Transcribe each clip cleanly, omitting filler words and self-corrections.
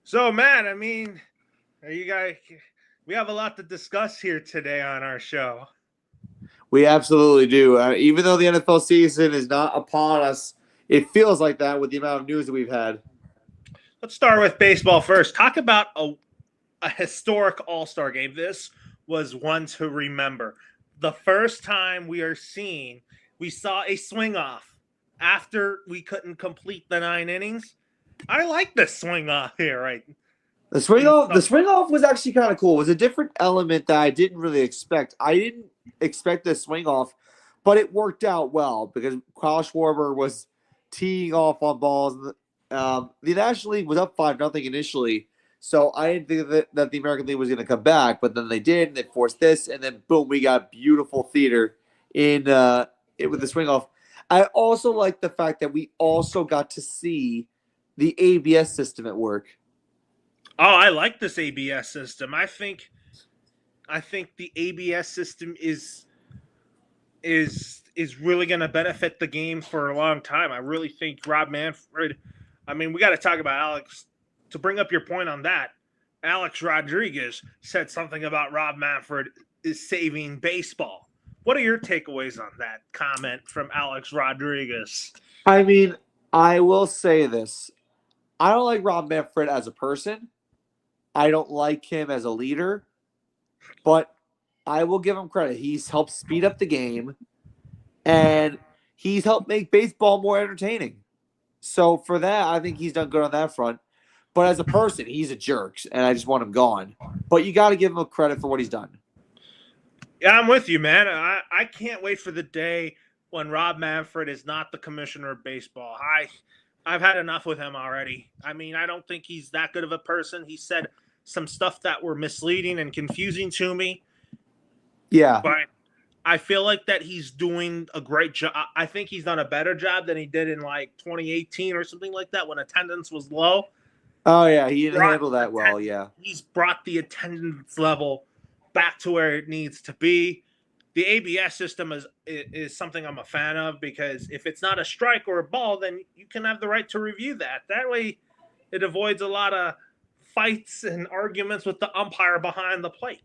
So, Matt, I mean, are you guys, we have a lot to discuss here today on our show. We absolutely do. Even though the NFL season is not upon us, it feels like that with the amount of news that we've had. Let's start with baseball first. Talk about a historic All Star game. This was one to remember. The first time we saw a swing off after we couldn't complete the 9 innings. I like the swing off here, right? The swing off was actually kind of cool. It was a different element that I didn't really expect. I didn't expect the swing off, but it worked out well because Kyle Schwarber was teeing off on balls. The National League was up 5-0 initially, so I didn't think that the American League was going to come back, but then they did, and they forced this, and then boom, we got beautiful theater in with the swing off. I also like the fact that we also got to see the ABS system at work. Oh, I like this ABS system. I think the ABS system is really going to benefit the game for a long time. I really think Rob Manfred. I mean, we got to talk about Alex. To bring up your point on that, Alex Rodriguez said something about Rob Manfred is saving baseball. What are your takeaways on that comment from Alex Rodriguez? I mean, I will say this. I don't like Rob Manfred as a person. I don't like him as a leader, but I will give him credit. He's helped speed up the game and he's helped make baseball more entertaining. So for that, I think he's done good on that front. But as a person, he's a jerk, and I just want him gone. But you got to give him credit for what he's done. Yeah, I'm with you, man. I can't wait for the day when Rob Manfred is not the commissioner of baseball. I've had enough with him already. I mean, I don't think he's that good of a person. He said some stuff that were misleading and confusing to me, Yeah. but I feel like that he's doing a great job. I think he's done a better job than he did in like 2018 or something like that when attendance was low. Oh, yeah. He didn't Brought handle that well. Yeah. He's brought the attendance level back to where it needs to be. The ABS system is something I'm a fan of because if it's not a strike or a ball, then you can have the right to review that. That way, it avoids a lot of fights and arguments with the umpire behind the plate.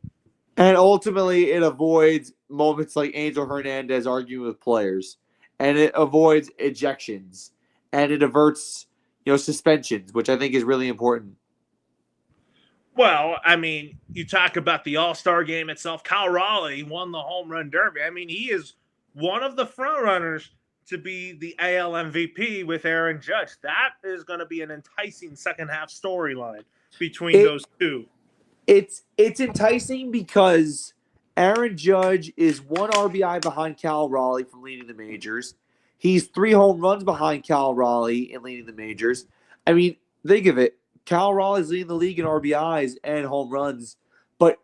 And ultimately, it avoids moments like Angel Hernandez arguing with players, and it avoids ejections, and it averts suspensions, which I think is really important. Well, I mean, you talk about the All Star game itself. Kyle Raleigh won the home run derby. I mean, he is one of the front runners to be the AL MVP with Aaron Judge. That is going to be an enticing second half storyline between It those two. it's enticing because Aaron Judge is one RBI behind Cal Raleigh from leading the majors. He's 3 home runs behind Cal Raleigh in leading the majors. I mean, think of it. Cal Raleigh's leading the league in RBIs and home runs, but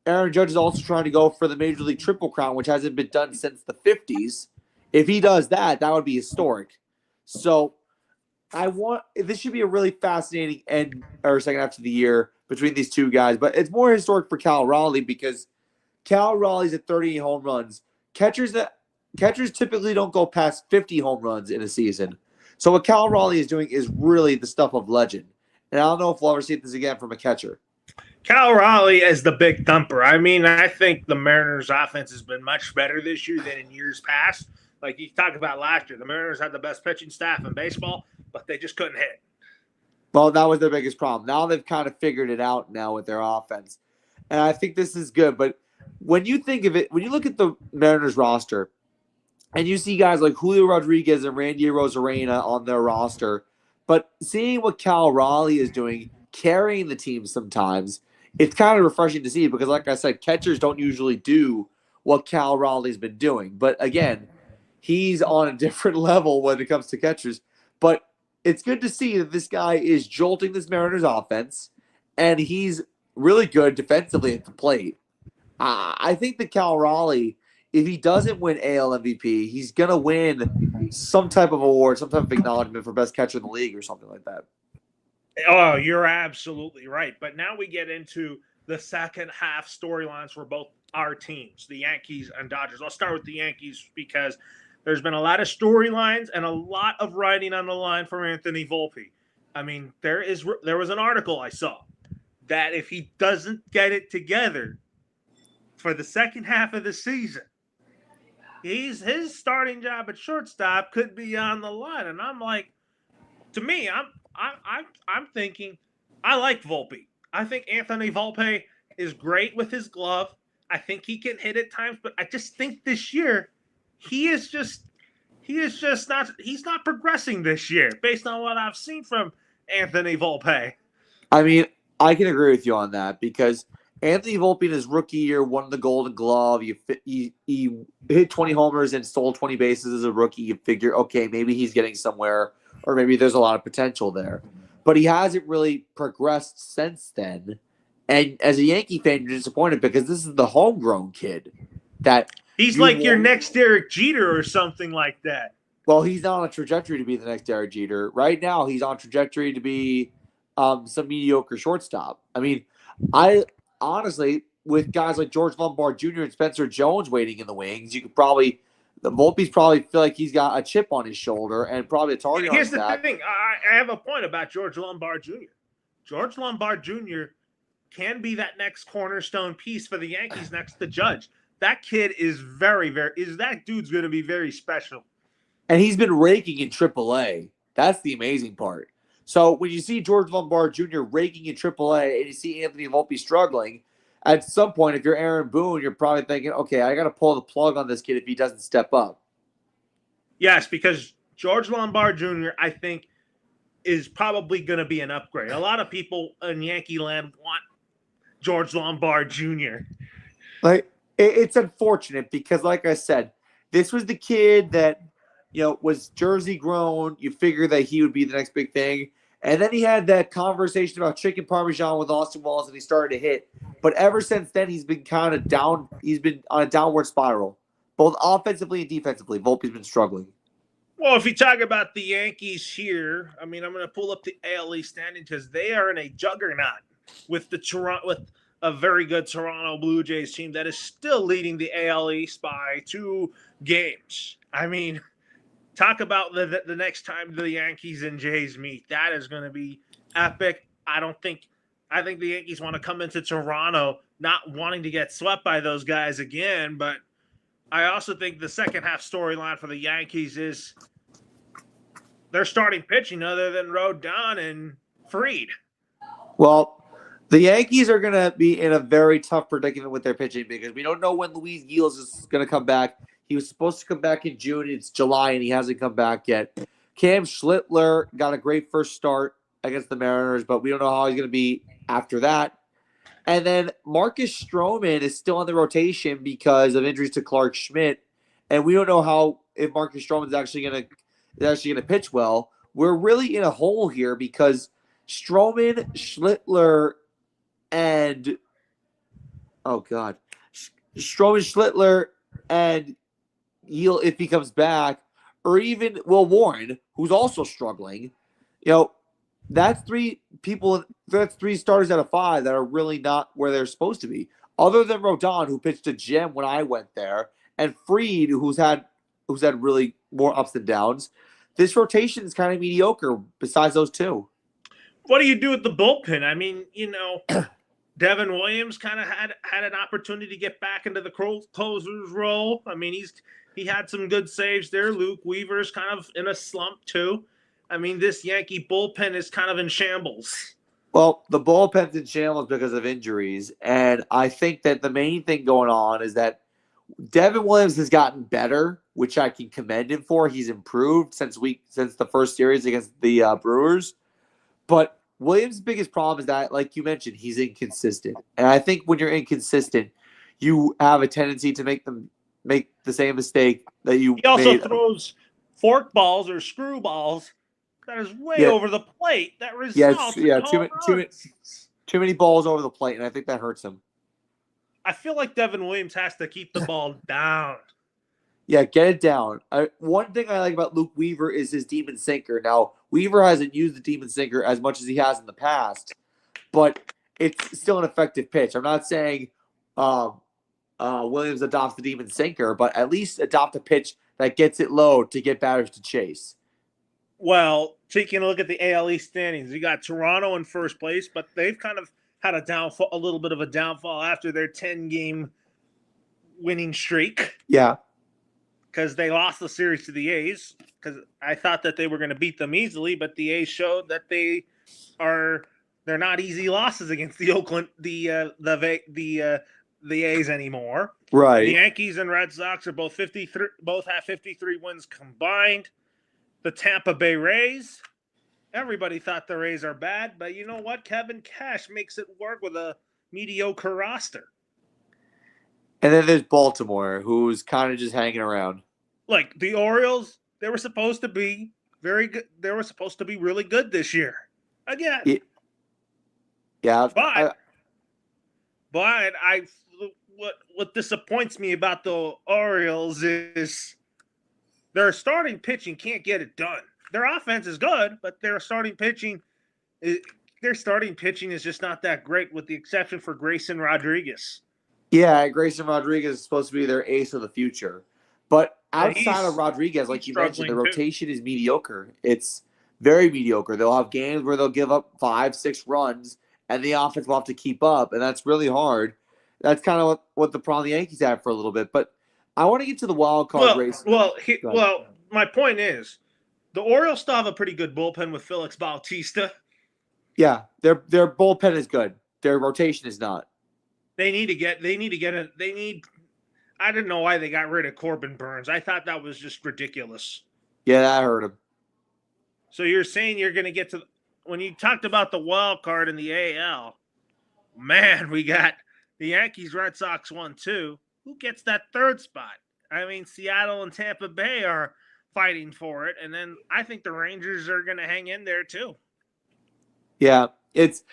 Aaron Judge is also trying to go for the Major League Triple Crown, which hasn't been done since the 50s. If he does that, that would be historic. So this should be a really fascinating end or second half of the year between these two guys, but it's more historic for Cal Raleigh because Cal Raleigh's at 38 home runs. Catchers typically don't go past 50 home runs in a season. So what Cal Raleigh is doing is really the stuff of legend. And I don't know if we'll ever see this again from a catcher. Cal Raleigh is the big thumper. I mean, I think the Mariners' offense has been much better this year than in years past. Like you talked about last year, the Mariners had the best pitching staff in baseball, but they just couldn't hit. Well, that was their biggest problem. Now they've kind of figured it out now with their offense. And I think this is good. But when you think of it, when you look at the Mariners roster and you see guys like Julio Rodriguez and Randy Rosarena on their roster, but seeing what Cal Raleigh is doing, carrying the team sometimes, it's kind of refreshing to see because, like I said, catchers don't usually do what Cal Raleigh's been doing. But again, he's on a different level when it comes to catchers. But it's good to see that this guy is jolting this Mariners offense, and he's really good defensively at the plate. I think that Cal Raleigh, if he doesn't win AL MVP, he's going to win some type of award, some type of acknowledgement for best catcher in the league or something like that. Oh, you're absolutely right. But now we get into the second half storylines for both our teams, the Yankees and Dodgers. I'll start with the Yankees because there's been a lot of storylines and a lot of writing on the line for Anthony Volpe. I mean, there was an article I saw that if he doesn't get it together for the second half of the season, his starting job at shortstop could be on the line. And I'm like, to me, I'm thinking, I like Volpe. I think Anthony Volpe is great with his glove. I think he can hit at times, but I just think this year he is just not he's not progressing this year based on what I've seen from Anthony Volpe. I mean, I can agree with you on that because Anthony Volpe in his rookie year won the Golden Glove. He hit 20 homers and stole 20 bases as a rookie. You figure, okay, maybe he's getting somewhere, or maybe there's a lot of potential there. But he hasn't really progressed since then. And as a Yankee fan, you're disappointed because this is the homegrown kid that he's like your next Derek Jeter or something like that. Well, he's not on a trajectory to be the next Derek Jeter. Right now, he's on trajectory to be some mediocre shortstop. I mean, I honestly, with guys like George Lombard Jr. and Spencer Jones waiting in the wings, you could probably the Volpe's probably feel like he's got a chip on his shoulder and probably a target on his back. Here's the thing. I have a point about George Lombard Jr. George Lombard Jr. can be that next cornerstone piece for the Yankees next to Judge. That kid is that dude's going to be very special. And he's been raking in AAA. That's the amazing part. So when you see George Lombard Jr. raking in AAA and you see Anthony Volpe struggling, at some point, if you're Aaron Boone, you're probably thinking, okay, I got to pull the plug on this kid if he doesn't step up. Yes, because George Lombard Jr., I think, is probably going to be an upgrade. A lot of people in Yankee land want George Lombard Jr. Like, it's unfortunate because, like I said, this was the kid that was Jersey grown. You figure that he would be the next big thing. And then he had that conversation about chicken parmesan with Austin Walls and he started to hit. But ever since then, he's been kind of down. He's been on a downward spiral, both offensively and defensively. Volpe's been struggling. Well, if you talk about the Yankees here, I mean, I'm going to pull up the AL East standing because they are in a juggernaut with a very good Toronto Blue Jays team that is still leading the AL East by 2 games. I mean, talk about the next time the Yankees and Jays meet. That is going to be epic. I think the Yankees want to come into Toronto not wanting to get swept by those guys again, but I also think the second half storyline for the Yankees is they're starting pitching other than Rodon and Fried. Well, the Yankees are going to be in a very tough predicament with their pitching because we don't know when Luis Giles is going to come back. He was supposed to come back in June. It's July, and he hasn't come back yet. Cam Schlittler got a great first start against the Mariners, but we don't know how he's going to be after that. And then Marcus Stroman is still in the rotation because of injuries to Clark Schmidt, and we don't know if Marcus Stroman is actually going to pitch well. We're really in a hole here because Stroman, Schlittler, and Stroman, Schlittler, and Heal if he comes back, or even Will Warren, who's also struggling. That's 3 people. That's 3 starters out of 5 that are really not where they're supposed to be. Other than Rodon, who pitched a gem when I went there, and Fried, who's had really more ups and downs. This rotation is kind of mediocre. Besides those 2, what do you do with the bullpen? I mean, Devin Williams kind of had an opportunity to get back into the closer's role. I mean, he had some good saves there. Luke Weaver's kind of in a slump too. I mean, this Yankee bullpen is kind of in shambles. Well, the bullpen's in shambles because of injuries, and I think that the main thing going on is that Devin Williams has gotten better, which I can commend him for. He's improved since the first series against the Brewers, but Williams' biggest problem is that, like you mentioned, he's inconsistent. And I think when you're inconsistent, you have a tendency to make the same mistake that you made. He also throws fork balls or screw balls that is way over the plate. That results too many balls over the plate, and I think that hurts him. I feel like Devin Williams has to keep the ball down. Yeah, get it down. One thing I like about Luke Weaver is his demon sinker. Now, Weaver hasn't used the demon sinker as much as he has in the past, but it's still an effective pitch. I'm not saying Williams adopts the demon sinker, but at least adopt a pitch that gets it low to get batters to chase. Well, taking a look at the AL East standings, you got Toronto in first place, but they've kind of had a little bit of a downfall after their 10-game winning streak Yeah. because they lost the series to the A's. Because I thought that they were going to beat them easily, but the A's showed that they're not easy losses against the A's anymore. The Right. Yankees and Red Sox are both have 53 wins combined. The Tampa Bay Rays, everybody thought the Rays are bad, but you know what? Kevin Cash makes it work with a mediocre roster. And then there's Baltimore, who's kind of just hanging around. Like the Orioles, they were supposed to be very good. They were supposed to be really good this year. Again. Yeah. But what disappoints me about the Orioles is their starting pitching can't get it done. Their offense is good, but their starting pitching is just not that great, with the exception for Grayson Rodriguez. Yeah, Grayson Rodriguez is supposed to be their ace of the future. But outside of Rodriguez, like you mentioned, the rotation is mediocre. It's very mediocre. They'll have games where they'll give up 5-6 runs, and the offense will have to keep up, and that's really hard. That's kind of what the problem the Yankees have for a little bit. But I want to get to the wild card race. Well, my point is, the Orioles still have a pretty good bullpen with Felix Bautista. Yeah, their bullpen is good. Their rotation is not. I don't know why they got rid of Corbin Burns. I thought that was just ridiculous. Yeah, I heard him. So you're saying you're going to get to when you talked about the wild card in the AL, man, we got the Yankees, Red Sox 1-2. Who gets that third spot? I mean, Seattle and Tampa Bay are fighting for it, and then I think the Rangers are going to hang in there too. Yeah, it's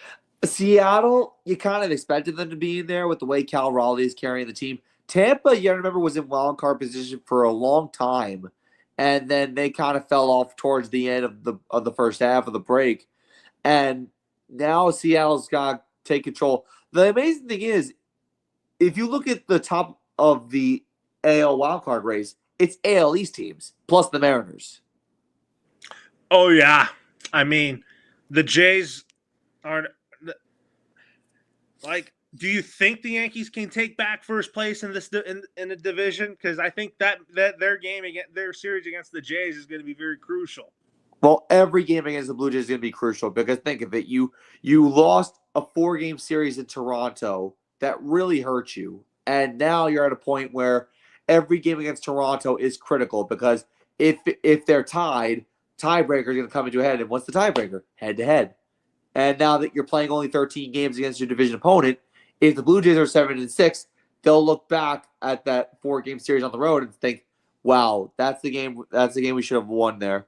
Seattle. You kind of expected them to be in there with the way Cal Raleigh is carrying the team. Tampa, you remember, was in wild card position for a long time, and then they kind of fell off towards the end of the first half of the break, and now Seattle's got to take control. The amazing thing is, if you look at the top of the AL wildcard race, it's AL East teams plus the Mariners. Oh yeah, I mean, the Jays are like. Do you think the Yankees can take back first place in this in the division? Because I think that their series against the Jays is going to be very crucial. Well, every game against the Blue Jays is going to be crucial because think of it, you lost a 4-game series in Toronto that really hurt you, and now you're at a point where every game against Toronto is critical because if they're tied, tiebreaker is going to come into a head, and what's the tiebreaker? Head to head. And now that you're playing only 13 games against your division opponent, if the Blue Jays are 7-6, they'll look back at that 4-game series on the road and think, "Wow, that's the game. That's the game we should have won there."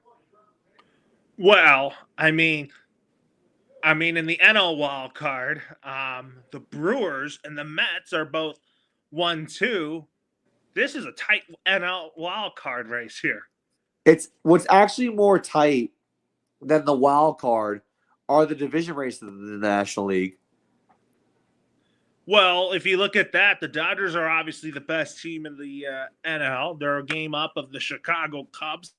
Well, I mean, in the NL wild card, the Brewers and the Mets are both 1-2. This is a tight NL wild card race here. It's what's actually more tight than the wild card are the division races in the National League. Well, if you look at that, the Dodgers are obviously the best team in the NL. They're a game up of the Chicago Cubs,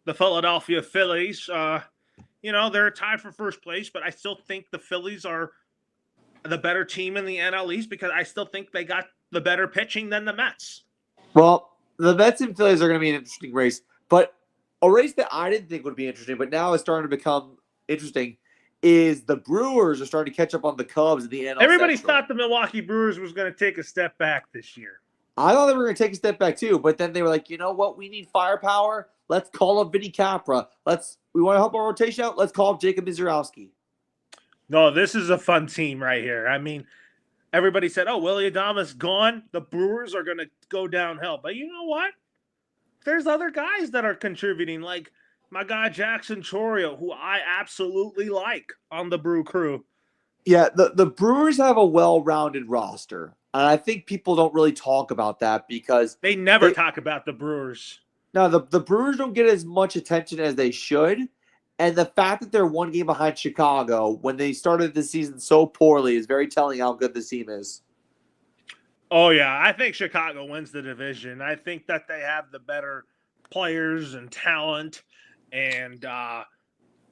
the Philadelphia Phillies. They're tied for first place, but I still think the Phillies are the better team in the NL East because I still think they got the better pitching than the Mets. Well, the Mets and Phillies are going to be an interesting race, but a race that I didn't think would be interesting, but now is starting to become interesting, is the Brewers are starting to catch up on the Cubs in the NL Everybody Central. thought the Milwaukee Brewers was going to take a step back this year. I thought they were going to take a step back too, but then they were like, you know what? We need firepower. Let's call up Vinny Capra. We want to help our rotation out. Let's call up Jacob Mizorowski. No, this is a fun team right here. I mean, everybody said, "Oh, Willie Adames gone. The Brewers are going to go downhill." But you know what? There's other guys that are contributing, like my guy Jackson Chourio, who I absolutely like on the Brew Crew. Yeah, the Brewers have a well-rounded roster. And I think people don't really talk about that because they never talk about the Brewers. No, the Brewers don't get as much attention as they should. And the fact that they're 1 game behind Chicago when they started the season so poorly is very telling how good this team is. Oh, yeah. I think Chicago wins the division. I think that they have the better players and talent. And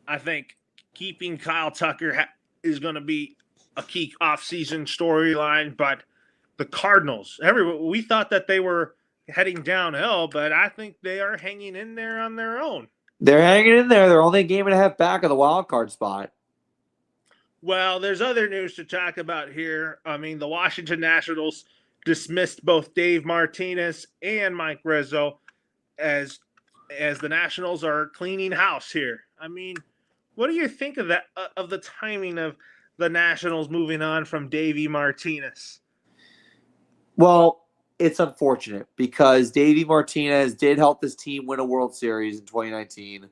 I think keeping Kyle Tucker is going to be a key offseason storyline, but the Cardinals, we thought that they were heading downhill, but I think they are hanging in there on their own. They're hanging in there. They're only a game and a half back of the wild card spot. Well, there's other news to talk about here. I mean, the Washington Nationals dismissed both Dave Martinez and Mike Rizzo as the Nationals are cleaning house here. I mean, what do you think of that of the timing of the Nationals moving on from Davey Martinez? Well, it's unfortunate because Davey Martinez did help this team win a World Series in 2019,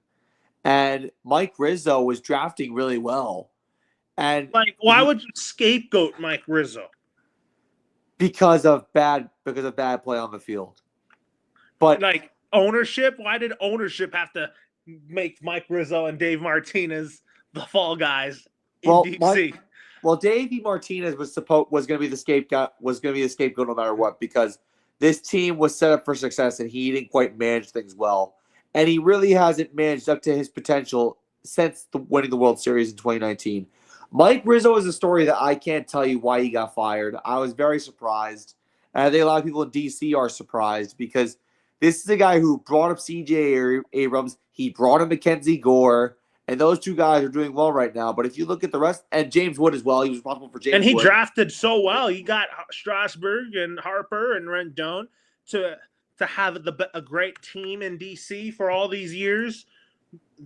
and Mike Rizzo was drafting really well. And Like, why would you scapegoat Mike Rizzo? Because of bad play on the field. But like ownership, why did ownership have to make Mike Rizzo and Dave Martinez the fall guys in DC? Davey Martinez was going to be the scapegoat. No matter what, because this team was set up for success, and he didn't quite manage things well, and he really hasn't managed up to his potential since winning the World Series in 2019. Mike Rizzo is a story that I can't tell you why he got fired. I was very surprised, and I think a lot of people in DC are surprised because this is a guy who brought up C.J. Abrams. He brought up Mackenzie Gore. And those two guys are doing well right now. But if you look at the rest, and James Wood as well, he was responsible for James Wood. And he drafted so well. He got Strasburg and Harper and Rendon to have a great team in DC for all these years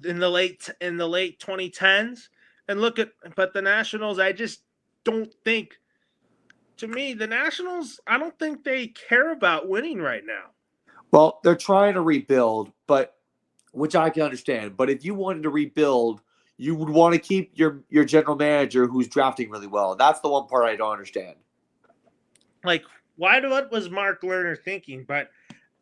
in the late 2010s. And but the Nationals, I just don't think. To me, the Nationals, I don't think they care about winning right now. Well, they're trying to rebuild, which I can understand. But if you wanted to rebuild, you would want to keep your general manager who's drafting really well. That's the one part I don't understand. Like, what was Mark Lerner thinking? But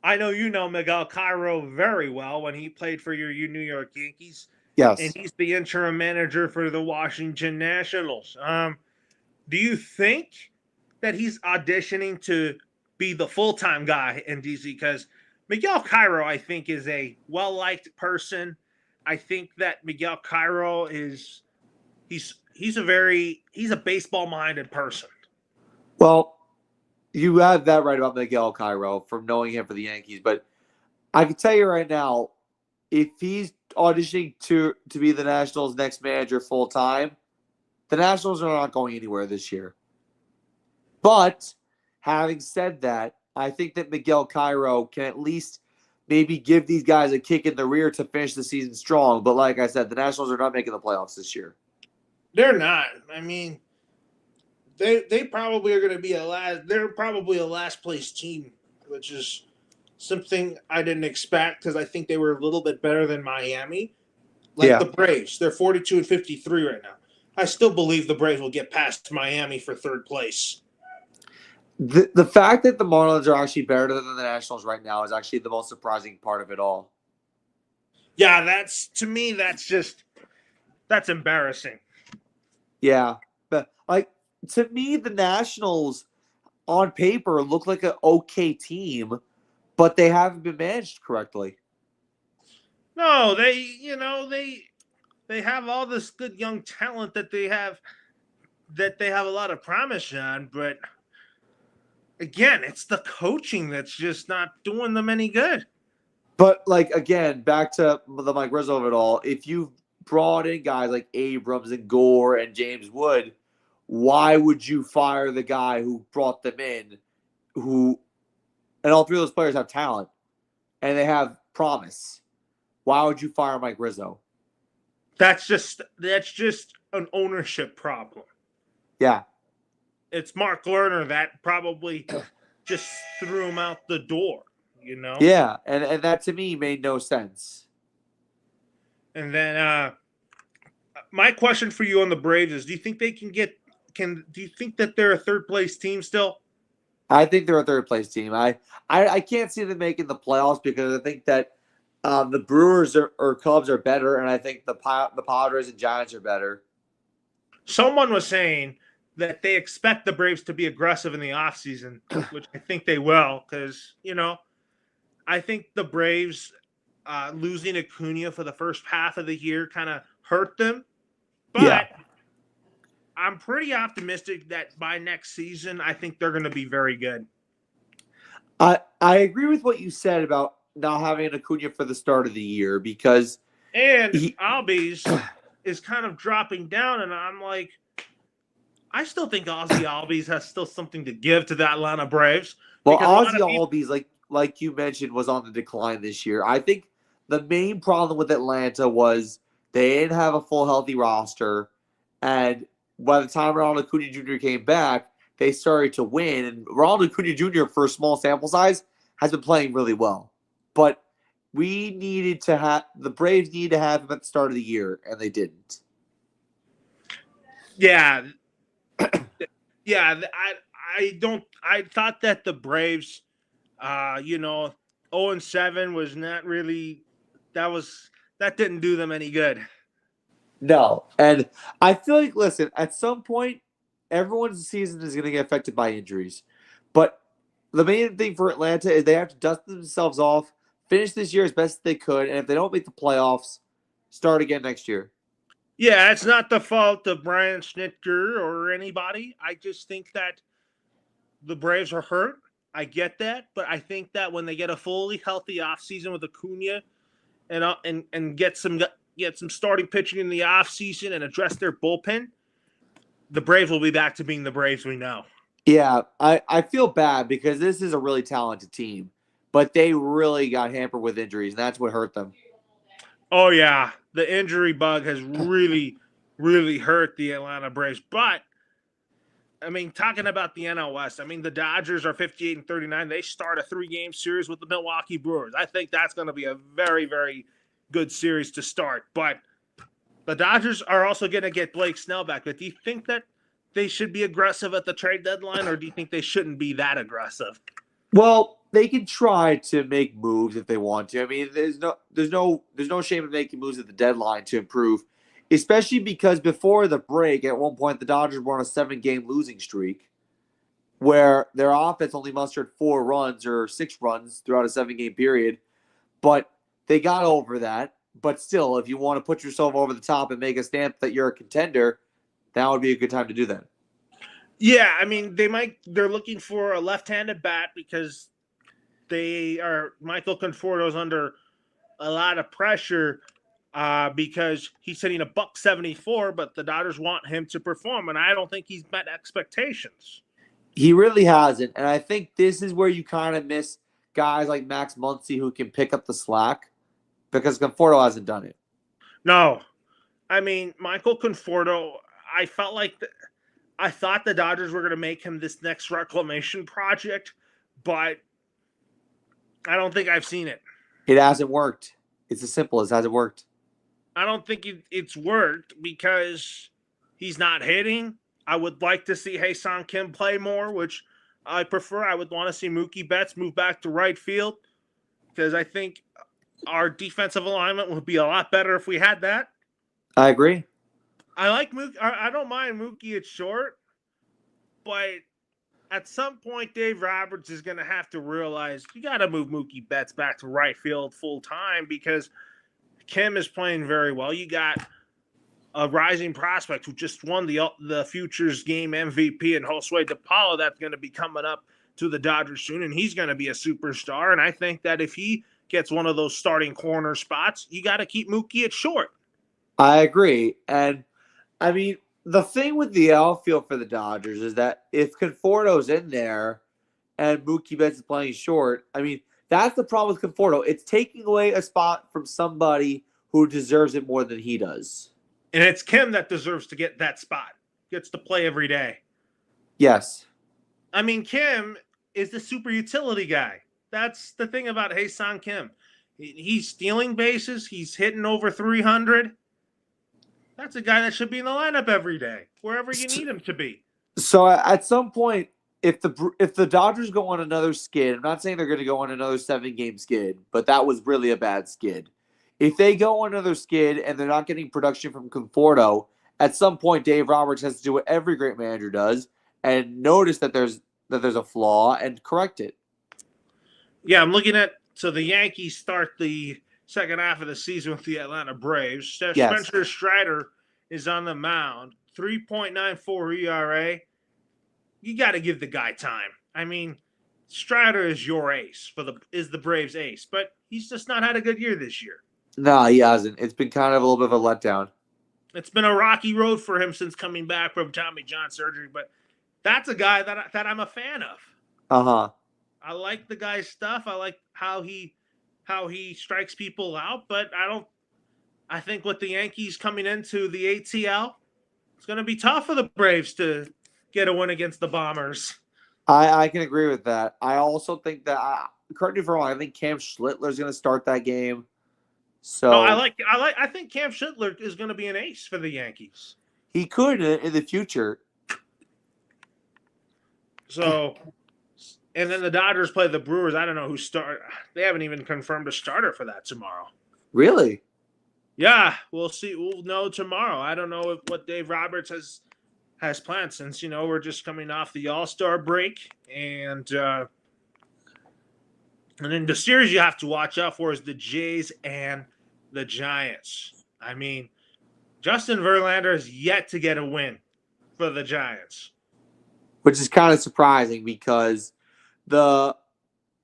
I know you know Miguel Cairo very well when he played for your New York Yankees. Yes. And he's the interim manager for the Washington Nationals. Do you think that he's auditioning to be the full-time guy in DC? Because Miguel Cairo, I think, is a well-liked person. I think that Miguel Cairo is he's a baseball-minded person. Well, you have that right about Miguel Cairo from knowing him for the Yankees, but I can tell you right now, if he's auditioning to be the Nationals' next manager full-time, the Nationals are not going anywhere this year. But having said that, I think that Miguel Cairo can at least maybe give these guys a kick in the rear to finish the season strong. But like I said, the Nationals are not making the playoffs this year. They're not. I mean, they probably are going to be they're probably a last place team, which is something I didn't expect because I think they were a little bit better than Miami. The Braves, they're 42-53 right now. I still believe the Braves will get past Miami for third place. The fact that the Marlins are actually better than the Nationals right now is actually the most surprising part of it all. Yeah, that's embarrassing. Yeah, but to me, the Nationals on paper look like an okay team, but they haven't been managed correctly. No, they have all this good young talent that they have a lot of promise on, but again, it's the coaching that's just not doing them any good. But again, back to the Mike Rizzo of it all, if you've brought in guys like Abrams and Gore and James Wood, why would you fire the guy who brought them in, and all three of those players have talent and they have promise? Why would you fire Mike Rizzo? That's just an ownership problem. Yeah. It's Mark Lerner that probably just threw him out the door, Yeah, and that to me made no sense. And then my question for you on the Braves is: do you think they do you think that they're a third place team still? I think they're a third place team. I can't see them making the playoffs because I think that the Brewers or Cubs are better, and I think the Padres and Giants are better. Someone was saying that they expect the Braves to be aggressive in the offseason, which I think they will, because, I think the Braves losing Acuna for the first half of the year kind of hurt them. Yeah. But I'm pretty optimistic that by next season, I think they're going to be very good. I agree with what you said about not having an Acuna for the start of the year because And he, Albies is kind of dropping down, and I'm like, I still think Ozzy Albies has still something to give to the Atlanta Braves well, because a lot Ozzy of people. Albies, like you mentioned, was on the decline this year. I think the main problem with Atlanta was they didn't have a full healthy roster, and by the time Ronald Acuna Jr. came back, they started to win. And Ronald Acuna Jr. for a small sample size has been playing really well, but we needed to have the Braves needed to have him at the start of the year, and they didn't. Yeah, yeah. I don't. I thought that the Braves, 0-7 was not really. That was that didn't do them any good. No. And I feel like, listen, at some point, everyone's season is going to get affected by injuries. But the main thing for Atlanta is they have to dust themselves off, finish this year as best as they could, and if they don't make the playoffs, start again next year. Yeah, it's not the fault of Brian Snitker or anybody. I just think that the Braves are hurt. I get that, but I think that when they get a fully healthy offseason with Acuna and get some starting pitching in the offseason and address their bullpen, the Braves will be back to being the Braves we know. Yeah, I feel bad because this is a really talented team, but they really got hampered with injuries, and that's what hurt them. Oh yeah, the injury bug has really, really hurt the Atlanta Braves. But I mean, talking about the NL West, I mean, the Dodgers are 58-39. They start a 3-game series with the Milwaukee Brewers. I think that's going to be a very, very good series to start. But the Dodgers are also going to get Blake Snell back. But do you think that they should be aggressive at the trade deadline, or do you think they shouldn't be that aggressive? Well, they can try to make moves if they want to. I mean, there's no shame in making moves at the deadline to improve, especially because before the break, at one point the Dodgers were on a 7-game losing streak, where their offense only mustered 4 runs or 6 runs throughout a 7-game period. But they got over that. But still, if you want to put yourself over the top and make a stamp that you're a contender, that would be a good time to do that. Yeah, I mean, they're looking for a left-handed bat because Michael Conforto's under a lot of pressure because he's hitting a $174, but the Dodgers want him to perform, and I don't think he's met expectations. He really hasn't. And I think this is where you kind of miss guys like Max Muncy who can pick up the slack because Conforto hasn't done it. No, I mean, Michael Conforto, I thought the Dodgers were going to make him this next reclamation project, but I don't think I've seen it. It hasn't worked. It's as simple as hasn't worked. I don't think it's worked because he's not hitting. I would like to see Hae-Sung Kim play more, which I prefer. I would want to see Mookie Betts move back to right field because I think our defensive alignment would be a lot better if we had that. I agree. I like Mookie. I don't mind Mookie at short, but at some point, Dave Roberts is going to have to realize you got to move Mookie Betts back to right field full time because Kim is playing very well. You got a rising prospect who just won the Futures Game MVP and Josue DePaulo that's going to be coming up to the Dodgers soon, and he's going to be a superstar. And I think that if he gets one of those starting corner spots, you got to keep Mookie at short. I agree. And I mean, the thing with the outfield for the Dodgers is that if Conforto's in there and Mookie Betts is playing short, I mean, that's the problem with Conforto. It's taking away a spot from somebody who deserves it more than he does. And it's Kim that deserves to get that spot. Gets to play every day. Yes. I mean, Kim is the super utility guy. That's the thing about Hae-Sung Kim. He's stealing bases. He's hitting over 300. That's a guy that should be in the lineup every day, wherever you need him to be. So at some point, if the Dodgers go on another skid, I'm not saying they're going to go on another 7-game skid, but that was really a bad skid. If they go on another skid and they're not getting production from Conforto, at some point Dave Roberts has to do what every great manager does and notice that there's a flaw and correct it. Yeah, I'm looking at so the Yankees start the second half of the season with the Atlanta Braves. Yes. Spencer Strider is on the mound, 3.94 ERA. You got to give the guy time. I mean, Strider is your ace is the Braves' ace, but he's just not had a good year this year. No, he hasn't. It's been kind of a little bit of a letdown. It's been a rocky road for him since coming back from Tommy John surgery, but that's a guy that I'm a fan of. Uh-huh. I like the guy's stuff. I like how he strikes people out, but I think with the Yankees coming into the ATL, it's going to be tough for the Braves to get a win against the Bombers. I can agree with that. I also think that, correct me if I'm wrong, I think Cam Schlittler is going to start that game. So no, I think Cam Schlittler is going to be an ace for the Yankees. He could in the future. So, and then the Dodgers play the Brewers. I don't know who start. They haven't even confirmed a starter for that tomorrow. Really? Yeah, we'll see. We'll know tomorrow. I don't know what Dave Roberts has planned since we're just coming off the All-Star break, and then the series you have to watch out for is the Jays and the Giants. I mean, Justin Verlander has yet to get a win for the Giants, which is kind of surprising because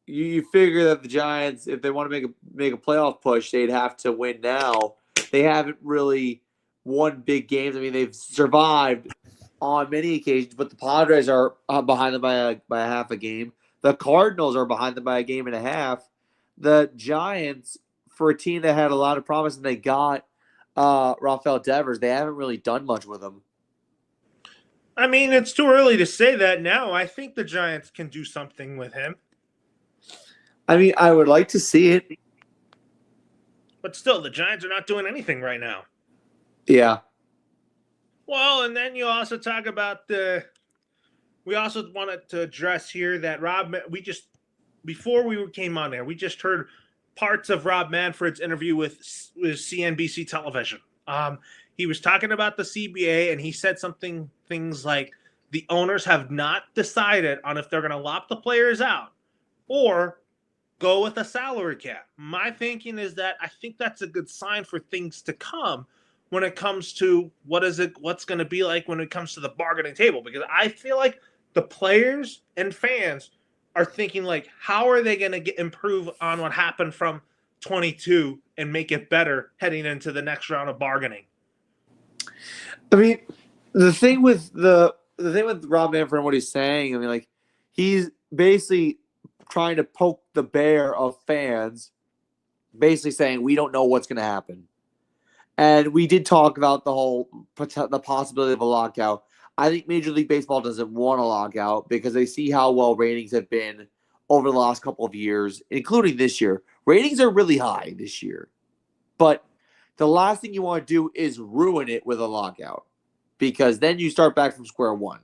you figure that the Giants, if they want to make a playoff push, they'd have to win now. They haven't really won big games. I mean, they've survived on many occasions, but the Padres are behind them by a half a game. The Cardinals are behind them by a game and a half. The Giants, for a team that had a lot of promise and they got Rafael Devers, they haven't really done much with him. I mean, it's too early to say that now. I think the Giants can do something with him. I mean, I would like to see it. But still, the Giants are not doing anything right now. Yeah. Well, and then you also talk about we also wanted to address here that before we came on there, we just heard parts of Rob Manfred's interview with CNBC television. He was talking about the CBA, and he said things like the owners have not decided on if they're going to lock the players out or go with a salary cap. My thinking is that I think that's a good sign for things to come when it comes to what's going to be like when it comes to the bargaining table, because I feel like the players and fans are thinking like, how are they going to improve on what happened from 22 and make it better heading into the next round of bargaining? I mean, the thing with Rob Manfred and what he's saying, I mean, like, he's basically trying to poke the bear of fans, basically saying we don't know what's going to happen. And we did talk about the possibility of a lockout. I think Major League Baseball doesn't want a lockout because they see how well ratings have been over the last couple of years, including this year. Ratings are really high this year. But the last thing you want to do is ruin it with a lockout, because then you start back from square one.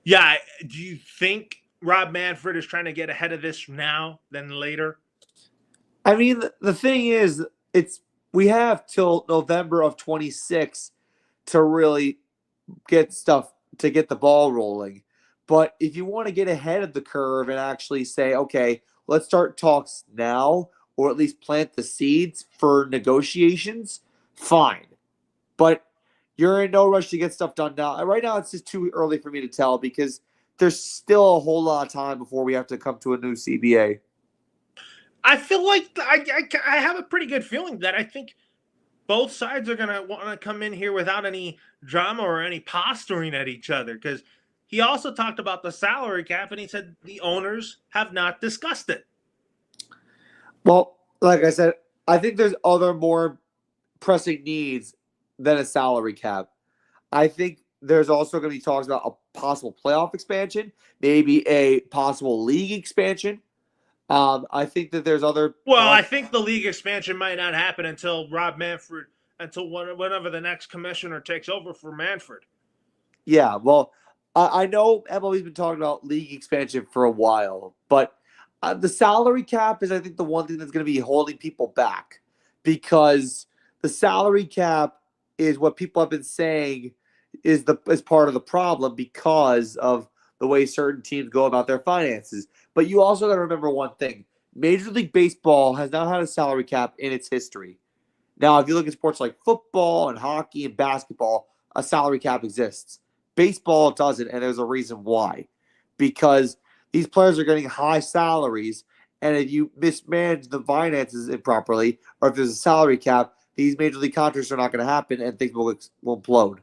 Yeah. Do you think Rob Manfred is trying to get ahead of this now than later? I mean, the thing is, we have till November of 26 to really get the ball rolling. But if you want to get ahead of the curve and actually say, okay, let's start talks now, or at least plant the seeds for negotiations, fine. But you're in no rush to get stuff done now. Right now, it's just too early for me to tell because there's still a whole lot of time before we have to come to a new CBA. I feel like I have a pretty good feeling that I think both sides are going to want to come in here without any drama or any posturing at each other, because he also talked about the salary cap and he said the owners have not discussed it. Well, like I said, I think there's other more pressing needs than a salary cap. I think there's also going to be talks about a possible playoff expansion, maybe a possible league expansion. I think that there's other. Well, I think the league expansion might not happen until whenever the next commissioner takes over for Manfred. Yeah, well, I know MLB's been talking about league expansion for a while, but the salary cap is, I think, the one thing that's going to be holding people back, because the salary cap is what people have been saying is part of the problem because of the way certain teams go about their finances. But you also got to remember one thing. Major League Baseball has not had a salary cap in its history. Now, if you look at sports like football and hockey and basketball, a salary cap exists. Baseball doesn't, and there's a reason why. Because these players are getting high salaries, and if you mismanage the finances improperly, or if there's a salary cap, these major league contracts are not going to happen, and things will implode.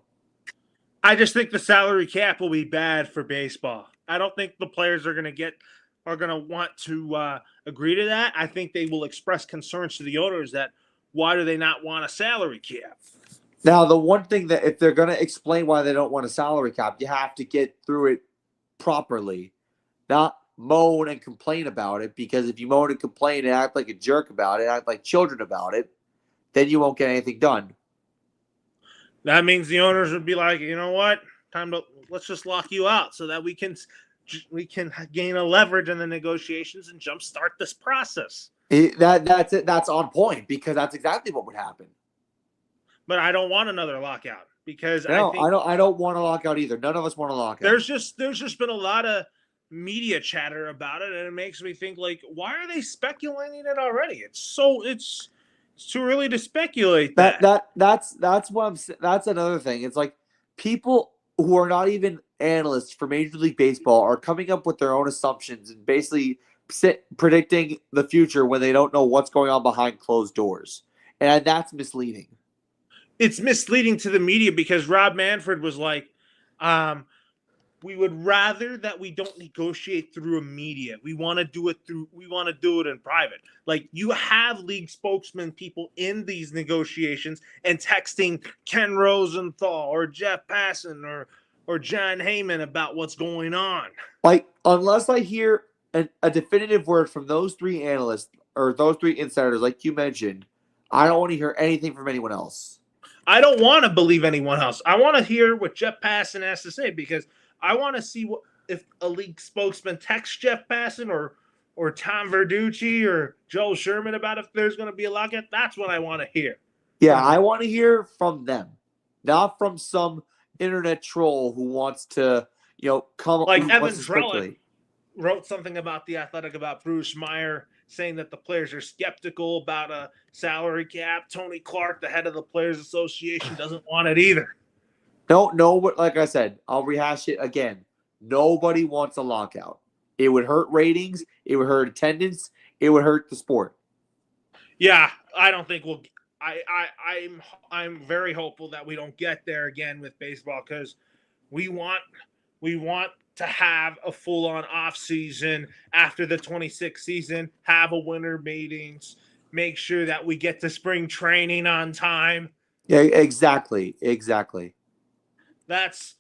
I just think the salary cap will be bad for baseball. I don't think the players are going to want to agree to that. I think they will express concerns to the owners that why do they not want a salary cap? Now, the one thing that if they're going to explain why they don't want a salary cap, you have to get through it properly, not moan and complain about it. Because if you moan and complain and act like a jerk about it, act like children about it, then you won't get anything done. That means the owners would be like, you know what, let's just lock you out so that we can gain a leverage in the negotiations and jumpstart this process. That's it. That's on point because that's exactly what would happen. But I don't want another lockout because I don't want a lockout either. None of us want a lockout. There's just been a lot of media chatter about it, and it makes me think like, why are they speculating it already? It's too early to speculate that. That's another thing. It's like people who are not even analysts for Major League Baseball are coming up with their own assumptions and basically predicting the future when they don't know what's going on behind closed doors. And that's misleading. It's misleading to the media because Rob Manfred was like, we would rather that we don't negotiate through a media. We want to do it in private. Like, you have league spokesman people in these negotiations and texting Ken Rosenthal or Jeff Passan or John Heyman about what's going on. Like, unless I hear a definitive word from those three analysts or those three insiders, like you mentioned, I don't want to hear anything from anyone else. I don't want to believe anyone else. I want to hear what Jeff Passan has to say because I want to see if a league spokesman texts Jeff Passan or Tom Verducci or Joel Sherman about if there's going to be a lockout. That's what I want to hear. Yeah, I want to hear from them, not from some internet troll who wants to, come like Evan Drellick wrote something about The Athletic about Bruce Meyer saying that the players are skeptical about a salary cap. Tony Clark, the head of the Players Association, doesn't want it either. No, like I said, I'll rehash it again. Nobody wants a lockout. It would hurt ratings. It would hurt attendance. It would hurt the sport. Yeah, I don't think we'll. I'm very hopeful that we don't get there again with baseball because we want to have a full-on off season after the 26th season. Have a winter meetings. Make sure that we get to spring training on time. Yeah, exactly. That's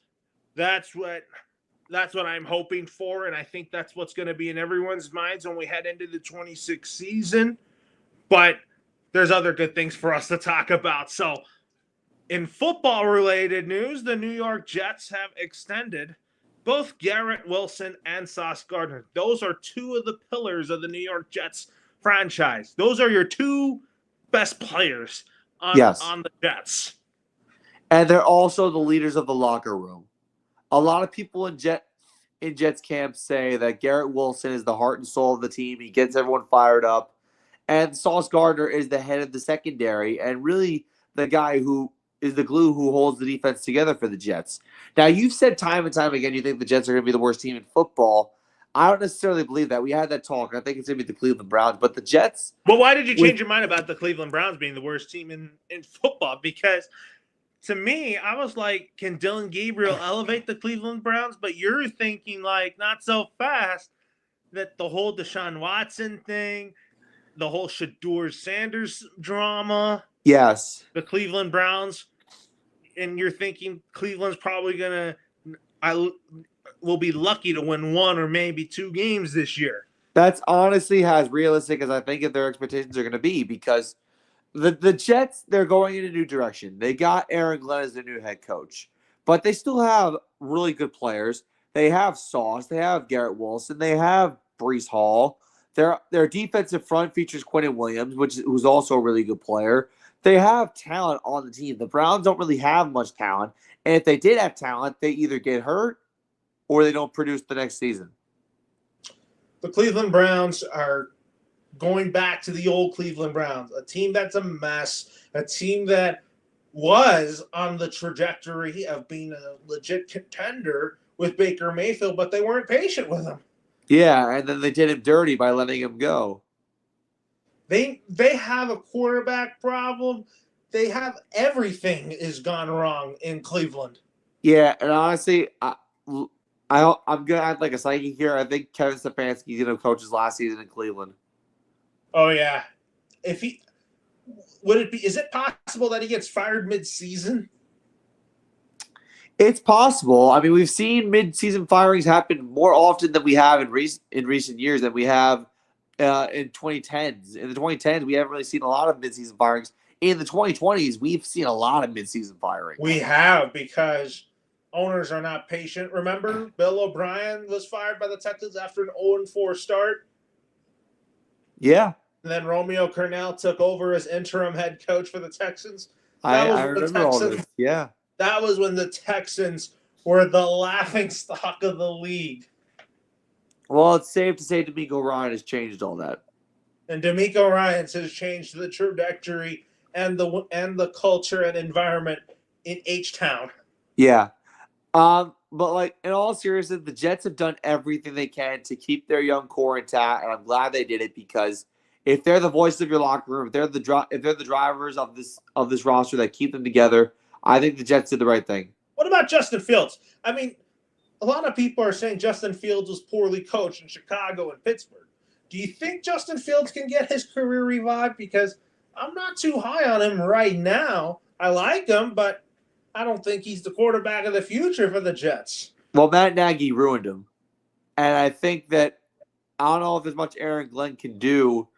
what I'm hoping for, and I think that's what's going to be in everyone's minds when we head into the 26th season. But there's other good things for us to talk about. So, in football-related news, the New York Jets have extended both Garrett Wilson and Sauce Gardner. Those are two of the pillars of the New York Jets franchise. Those are your two best players on the Jets. And they're also the leaders of the locker room. A lot of people in Jets camp say that Garrett Wilson is the heart and soul of the team. He gets everyone fired up. And Sauce Gardner is the head of the secondary and really the guy who is the glue who holds the defense together for the Jets. Now, you've said time and time again you think the Jets are going to be the worst team in football. I don't necessarily believe that. We had that talk. I think it's going to be the Cleveland Browns. But the Jets... Well, why did you change your mind about the Cleveland Browns being the worst team in football? Because... to me, I was like, can Dylan Gabriel elevate the Cleveland Browns? But you're thinking, like, not so fast, that the whole Deshaun Watson thing, the whole Shedeur Sanders drama. Yes. The Cleveland Browns. And you're thinking Cleveland's probably going to will be lucky to win one or maybe two games this year. That's honestly as realistic as I think their expectations are going to be because the Jets, they're going in a new direction. They got Aaron Glenn as their new head coach, but they still have really good players. They have Sauce. They have Garrett Wilson. They have Breece Hall. Their defensive front features Quentin Williams, who's also a really good player. They have talent on the team. The Browns don't really have much talent, and if they did have talent, they either get hurt or they don't produce the next season. The Cleveland Browns are going back to the old Cleveland Browns, a team that's a mess, a team that was on the trajectory of being a legit contender with Baker Mayfield, but they weren't patient with him. Yeah, and then they did him dirty by letting him go. They have a quarterback problem. They have everything is gone wrong in Cleveland. Yeah, and honestly, I'm gonna act like a psychic here. I think Kevin Stefanski's gonna coach his last season in Cleveland. Oh yeah, if he would it be? Is it possible that he gets fired mid-season? It's possible. I mean, we've seen mid-season firings happen more often than we have in recent years than we have in 2010s. In the 2010s, we haven't really seen a lot of mid-season firings. In the 2020s, we've seen a lot of mid-season firings. We have, because owners are not patient. Remember, Bill O'Brien was fired by the Texans after an 0-4 start. Yeah. And then Romeo Cornell took over as interim head coach for the Texans. I remember all this. Yeah. That was when the Texans were the laughing stock of the league. Well, it's safe to say DeMeco Ryan has changed all that. And DeMeco Ryans has changed the trajectory and the culture and environment in H-Town. Yeah. But like in all seriousness, the Jets have done everything they can to keep their young core intact, and I'm glad they did it, because if they're the voice of your locker room, if they're the drivers of this roster that keep them together, I think the Jets did the right thing. What about Justin Fields? I mean, a lot of people are saying Justin Fields was poorly coached in Chicago and Pittsburgh. Do you think Justin Fields can get his career revived? Because I'm not too high on him right now. I like him, but I don't think he's the quarterback of the future for the Jets. Well, Matt Nagy ruined him. And I think that I don't know if as much Aaron Glenn can do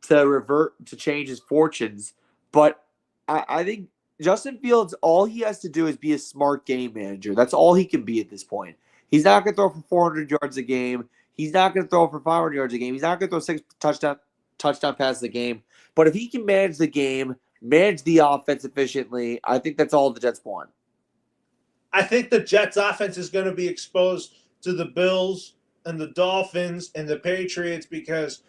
to change his fortunes, but I think Justin Fields, all he has to do is be a smart game manager. That's all he can be at this point. He's not going to throw for 400 yards a game. He's not going to throw for 500 yards a game. He's not going to throw 6 touchdown passes a game. But if he can manage the game, manage the offense efficiently, I think that's all the Jets want. I think the Jets offense is going to be exposed to the Bills and the Dolphins and the Patriots, because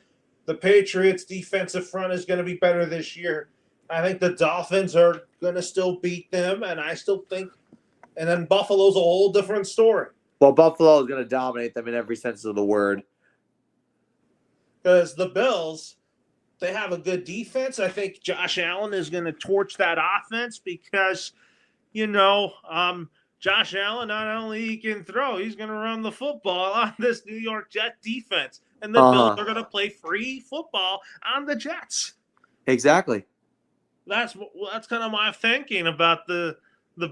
the Patriots defensive front is going to be better this year. I think the Dolphins are going to still beat them, and I still think – and then Buffalo's a whole different story. Well, Buffalo is going to dominate them in every sense of the word. Because the Bills, they have a good defense. I think Josh Allen is going to torch that offense because, Josh Allen, not only he can throw, he's going to run the football on this New York Jet defense. And the Bills are going to play free football on the Jets. Exactly. That's kind of my thinking about the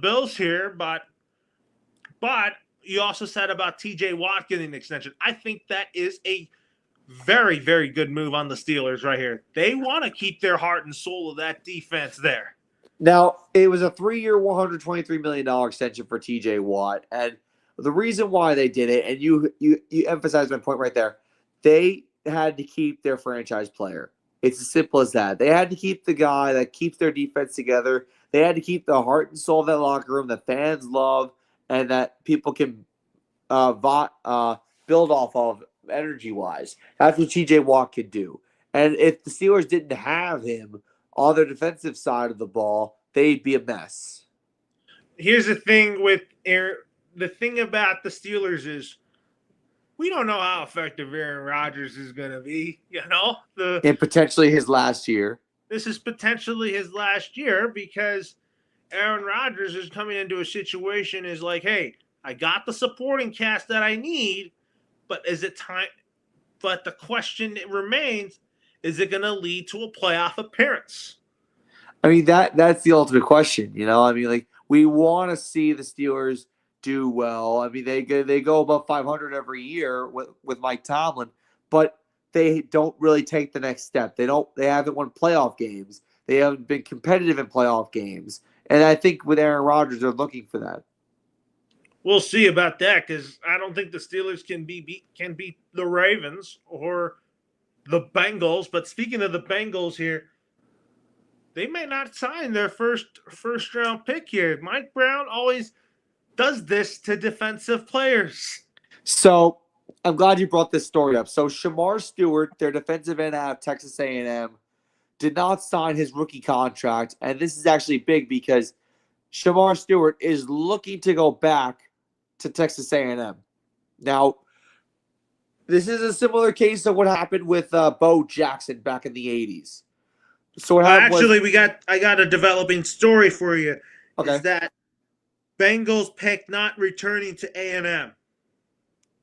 Bills here, but you also said about TJ Watt getting an extension. I think that is a very, very good move on the Steelers right here. They want to keep their heart and soul of that defense there. Now, it was a 3-year, $123 million extension for TJ Watt, and the reason why they did it, and you emphasized my point right there, they had to keep their franchise player. It's as simple as that. They had to keep the guy that keeps their defense together. They had to keep the heart and soul of that locker room that fans love and that people can build off of energy-wise. That's what TJ Watt could do. And if the Steelers didn't have him on their defensive side of the ball, they'd be a mess. Here's the thing with Aaron. The thing about the Steelers is we don't know how effective Aaron Rodgers is going to be, And potentially his last year. This is potentially his last year because Aaron Rodgers is coming into a situation is like, hey, I got the supporting cast that I need, but is it time? But the question remains, is it going to lead to a playoff appearance? I mean, that's the ultimate question, we want to see the Steelers do well. I mean, they go above 500 every year with Mike Tomlin, but they don't really take the next step. They haven't won playoff games. They haven't been competitive in playoff games. And I think with Aaron Rodgers, they're looking for that. We'll see about that, because I don't think the Steelers can beat the Ravens or the Bengals. But speaking of the Bengals here, they may not sign their first round pick here. Mike Brown always does this to defensive players. So I'm glad you brought this story up. So Shamar Stewart, their defensive end out of Texas A&M, did not sign his rookie contract, and this is actually big because Shamar Stewart is looking to go back to Texas A&M. Now, this is a similar case of what happened with Bo Jackson back in the 80s. So what happened was, Actually, I got a developing story for you. okay, Is that Bengals pick not returning to A&M?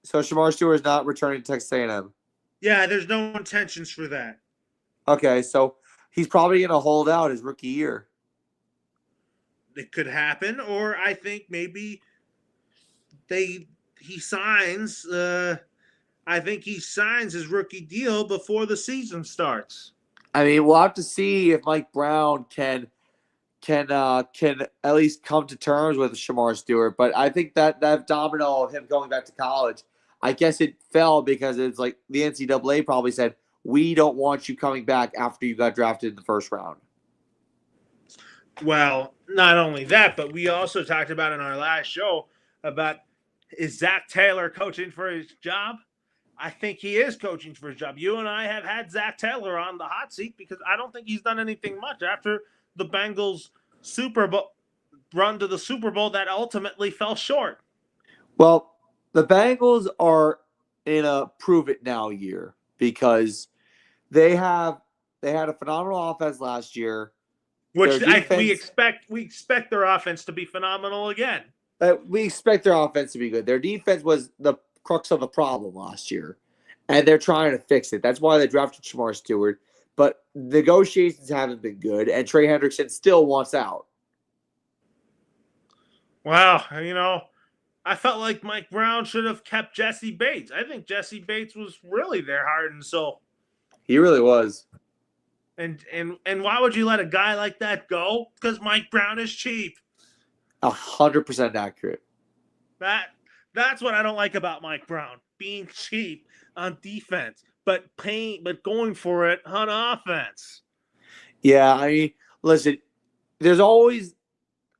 so Shamar Stewart is not returning to Texas A&M. Yeah, there's no intentions for that. Okay, so he's probably going to hold out his rookie year. It could happen, or I think maybe he signs. I think he signs his rookie deal before the season starts. I mean, we'll have to see if Mike Brown can at least come to terms with Shamar Stewart. But I think that domino of him going back to college, I guess it fell because it's like the NCAA probably said, we don't want you coming back after you got drafted in the first round. Well, not only that, but we also talked about in our last show about, is Zach Taylor coaching for his job? I think he is coaching for his job. You and I have had Zach Taylor on the hot seat because I don't think he's done anything much after the Bengals Super Bowl run to the Super Bowl that ultimately fell short. Well, the Bengals are in a prove it now year because they had a phenomenal offense last year. Which we expect their offense to be phenomenal again. We expect their offense to be good. Their defense was the crux of the problem last year, and they're trying to fix it. That's why they drafted Shamar Stewart. But negotiations haven't been good, and Trey Hendrickson still wants out. Wow, I felt like Mike Brown should have kept Jesse Bates. I think Jesse Bates was really their heart and soul. He really was. And why would you let a guy like that go? Because Mike Brown is cheap. 100% accurate. That's what I don't like about Mike Brown, being cheap on defense, but going for it on offense. Yeah, I mean, listen, there's always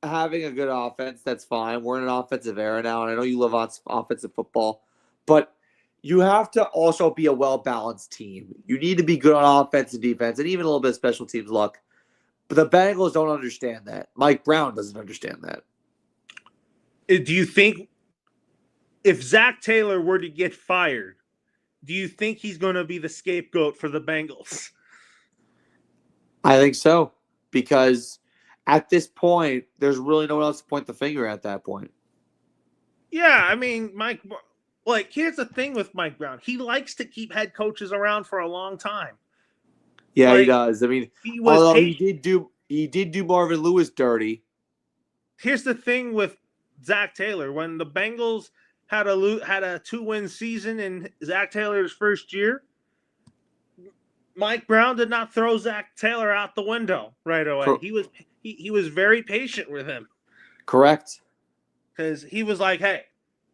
having a good offense. That's fine. We're in an offensive era now, and I know you love offensive football, but you have to also be a well-balanced team. You need to be good on offense and defense, and even a little bit of special teams luck. But the Bengals don't understand that. Mike Brown doesn't understand that. Do you think if Zach Taylor were to get fired, do you think he's going to be the scapegoat for the Bengals? I think so, because at this point, there's really no one else to point the finger at that point. Yeah, I mean, here's the thing with Mike Brown. He likes to keep head coaches around for a long time. Yeah, he does. I mean, he did do Marvin Lewis dirty. Here's the thing with Zach Taylor. When the Bengals had a 2-win season in Zach Taylor's first year, Mike Brown did not throw Zach Taylor out the window right away. He was very patient with him. Correct. Because he was like, hey,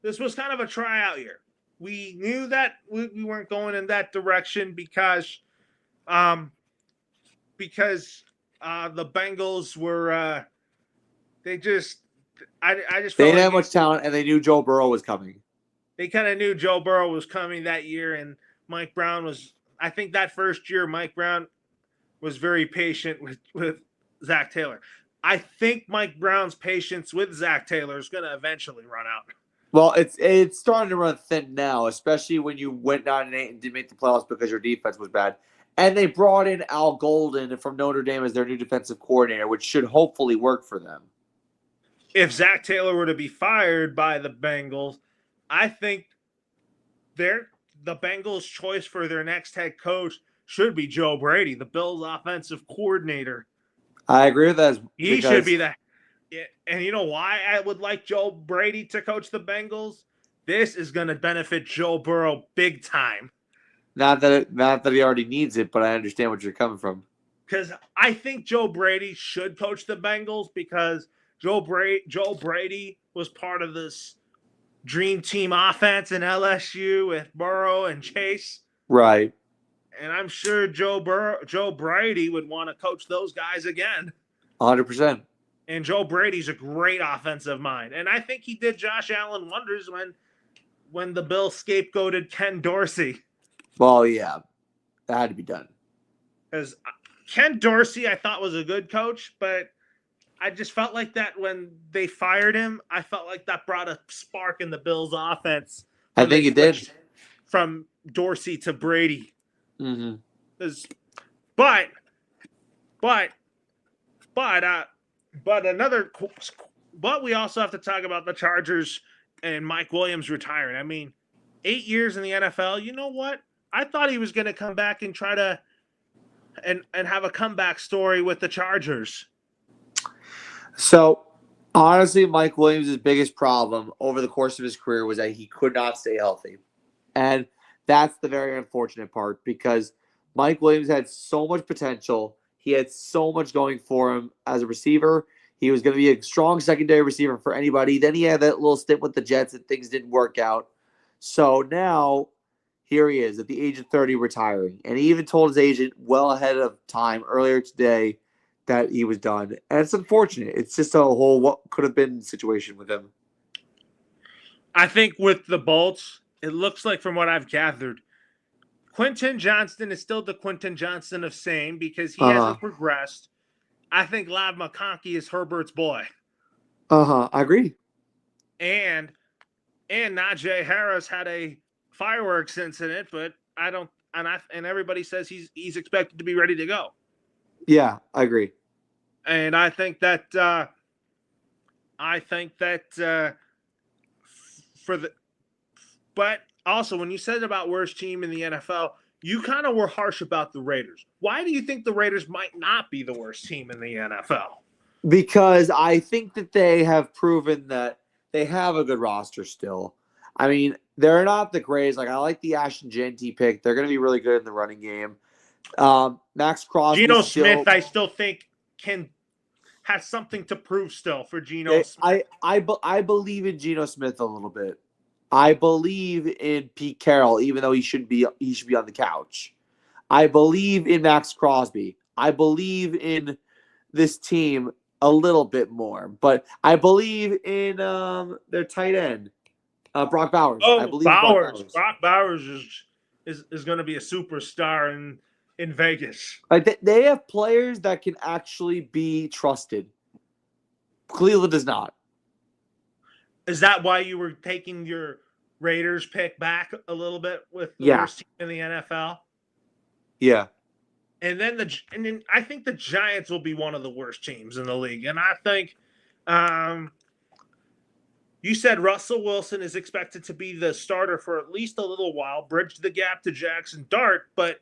this was kind of a tryout year. We knew that we weren't going in that direction because the Bengals were they just didn't have much talent, and they knew Joe Burrow was coming. They kind of knew Joe Burrow was coming that year, and Mike Brown was. I think that first year, Mike Brown was very patient with Zach Taylor. I think Mike Brown's patience with Zach Taylor is going to eventually run out. Well, it's starting to run thin now, especially when you went 9-8 and didn't make the playoffs because your defense was bad. And they brought in Al Golden from Notre Dame as their new defensive coordinator, which should hopefully work for them. If Zach Taylor were to be fired by the Bengals, I think the Bengals' choice for their next head coach should be Joe Brady, the Bills' offensive coordinator. I agree with that. He should be that. And you know why I would like Joe Brady to coach the Bengals? This is going to benefit Joe Burrow big time. Not that he already needs it, but I understand what you're coming from. Because I think Joe Brady should coach the Bengals because Joe Brady was part of this dream team offense in LSU with Burrow and Chase. Right. And I'm sure Joe Brady would want to coach those guys again. 100%. And Joe Brady's a great offensive mind. And I think he did Josh Allen wonders when when the Bills scapegoated Ken Dorsey. Well, yeah, that had to be done. Because Ken Dorsey, I thought, was a good coach, but I just felt like that when they fired him, I felt like that brought a spark in the Bills' offense I when they think it did. switched from Dorsey to Brady. Mm-hmm. But another. But we also have to talk about the Chargers and Mike Williams retiring. I mean, 8 years in the NFL. You know what? I thought he was going to come back and try to and have a comeback story with the Chargers. So, honestly, Mike Williams' biggest problem over the course of his career was that he could not stay healthy. And that's the very unfortunate part because Mike Williams had so much potential. He had so much going for him as a receiver. He was going to be a strong secondary receiver for anybody. Then he had that little stint with the Jets and things didn't work out. So now, here he is at the age of 30 retiring. And he even told his agent well ahead of time earlier today that he was done. And it's unfortunate. It's just a whole what could have been situation with him. I think with the Bolts, it looks like from what I've gathered, Quentin Johnston is still the Quentin Johnston of same because he hasn't progressed. I think Lav McConkey is Herbert's boy. I agree. And Najee Harris had a fireworks incident, but and everybody says he's expected to be ready to go. Yeah, I agree. And I think that but also when you said about worst team in the NFL, you kind of were harsh about the Raiders. Why do you think the Raiders might not be the worst team in the NFL? Because I think that they have proven that they have a good roster still. I mean, they're not the greatest. Like, I like the Ashton Genty pick. They're going to be really good in the running game. Max Crosby. Geno Smith, I still think has something to prove still for Geno Smith. I believe in Geno Smith a little bit. I believe in Pete Carroll, even though he should be on the couch. I believe in Max Crosby. I believe in this team a little bit more, but I believe in their tight end, Brock Bowers. Oh, I believe Brock Bowers is going to be a superstar in Vegas. Like they have players that can actually be trusted. Cleveland does not. Is that why you were taking your Raiders pick back a little bit with the worst team in the NFL? Yeah. And then I think the Giants will be one of the worst teams in the league. And I think you said Russell Wilson is expected to be the starter for at least a little while, bridge the gap to Jackson Dart. But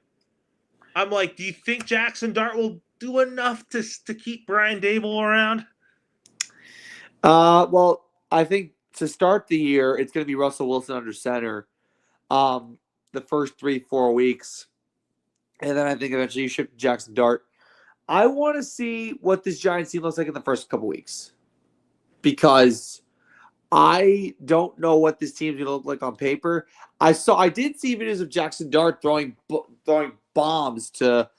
I'm like, do you think Jackson Dart will do enough to keep Brian Dable around? Well, I think to start the year, it's going to be Russell Wilson under center the first 3-4 weeks. And then I think eventually you ship Jackson Dart. I want to see what this Giants team looks like in the first couple weeks because I don't know what this team's going to look like on paper. I did see videos of Jackson Dart throwing bombs to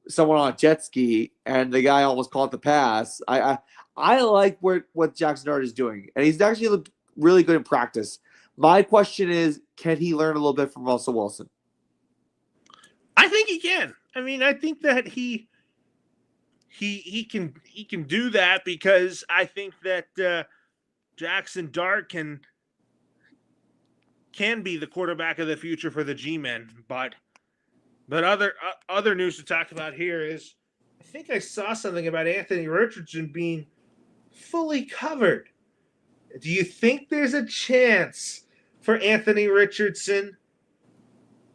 someone on a jet ski, and the guy almost caught the pass. I like what Jackson Dart is doing, and he's actually looked really good in practice. My question is, can he learn a little bit from Russell Wilson? I think he can. I mean, I think that he can do that because I think that Jackson Dart can be the quarterback of the future for the G-men. But other news to talk about here is I think I saw something about Anthony Richardson being fully covered. Do you think there's a chance for Anthony Richardson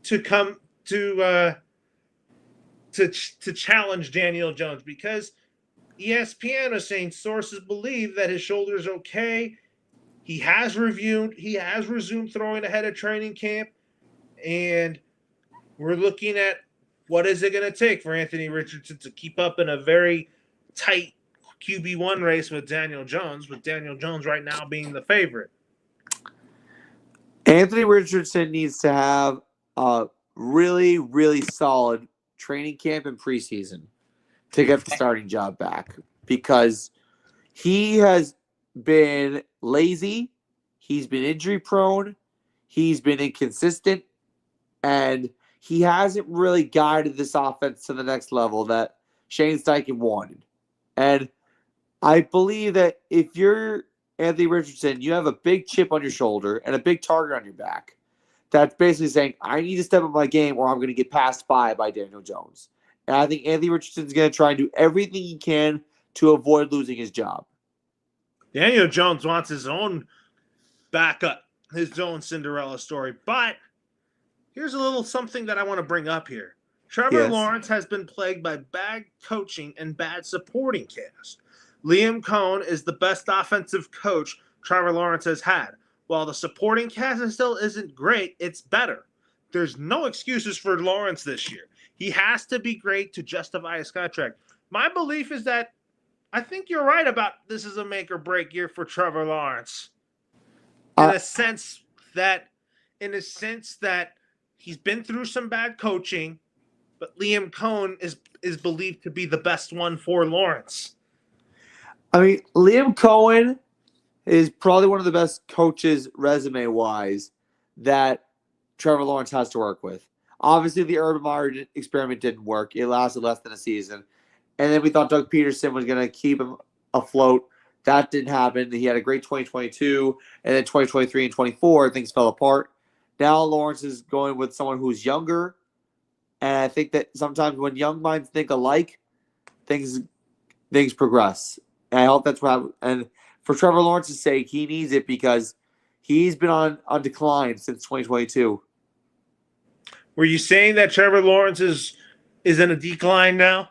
to come to challenge Daniel Jones? Because ESPN is saying sources believe that his shoulder is okay. He has resumed throwing ahead of training camp, and we're looking at what is it going to take for Anthony Richardson to keep up in a very tight QB1 race with Daniel Jones, with Daniel Jones right now being the favorite. Anthony Richardson needs to have a really, really solid training camp and preseason to get the starting job back because he has been lazy. He's been injury prone. he's been inconsistent, and he hasn't really guided this offense to the next level that Shane Steichen wanted. And I believe that if you're Anthony Richardson, you have a big chip on your shoulder and a big target on your back. That's basically saying, I need to step up my game or I'm going to get passed by Daniel Jones. And I think Anthony Richardson's going to try and do everything he can to avoid losing his job. Daniel Jones wants his own backup, his own Cinderella story. But here's a little something that I want to bring up here. Trevor Lawrence has been plagued by bad coaching and bad supporting cast. Liam Cohen is the best offensive coach Trevor Lawrence has had. While the supporting cast still isn't great, it's better. There's no excuses for Lawrence this year. He has to be great to justify his contract. My belief is that I think you're right about this is a make or break year for Trevor Lawrence. In a sense that he's been through some bad coaching, but Liam Cohen is believed to be the best one for Lawrence. I mean, Liam Cohen is probably one of the best coaches resume-wise that Trevor Lawrence has to work with. Obviously, the Urban Meyer experiment didn't work. It lasted less than a season. And then we thought Doug Peterson was going to keep him afloat. That didn't happen. He had a great 2022, and then 2023 and 24, things fell apart. Now Lawrence is going with someone who's younger, and I think that sometimes when young minds think alike, things progress. And I hope that's what happens. And for Trevor Lawrence's sake, he needs it because he's been on decline since 2022. Were you saying that Trevor Lawrence is in a decline now?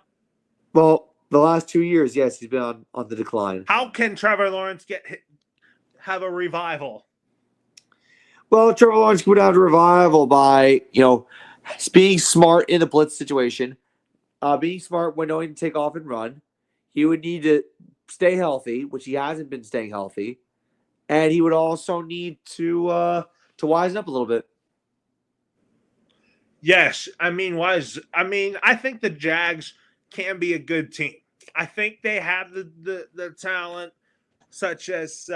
Well, the last 2 years, yes, he's been on the decline. How can Trevor Lawrence have a revival? Well, Trevor Lawrence would have a revival by, being smart in the blitz situation, being smart when knowing to take off and run. He would need to stay healthy, which he hasn't been staying healthy, and he would also need to wisen up a little bit. Yes, I think the Jags can be a good team. I think they have the talent, such as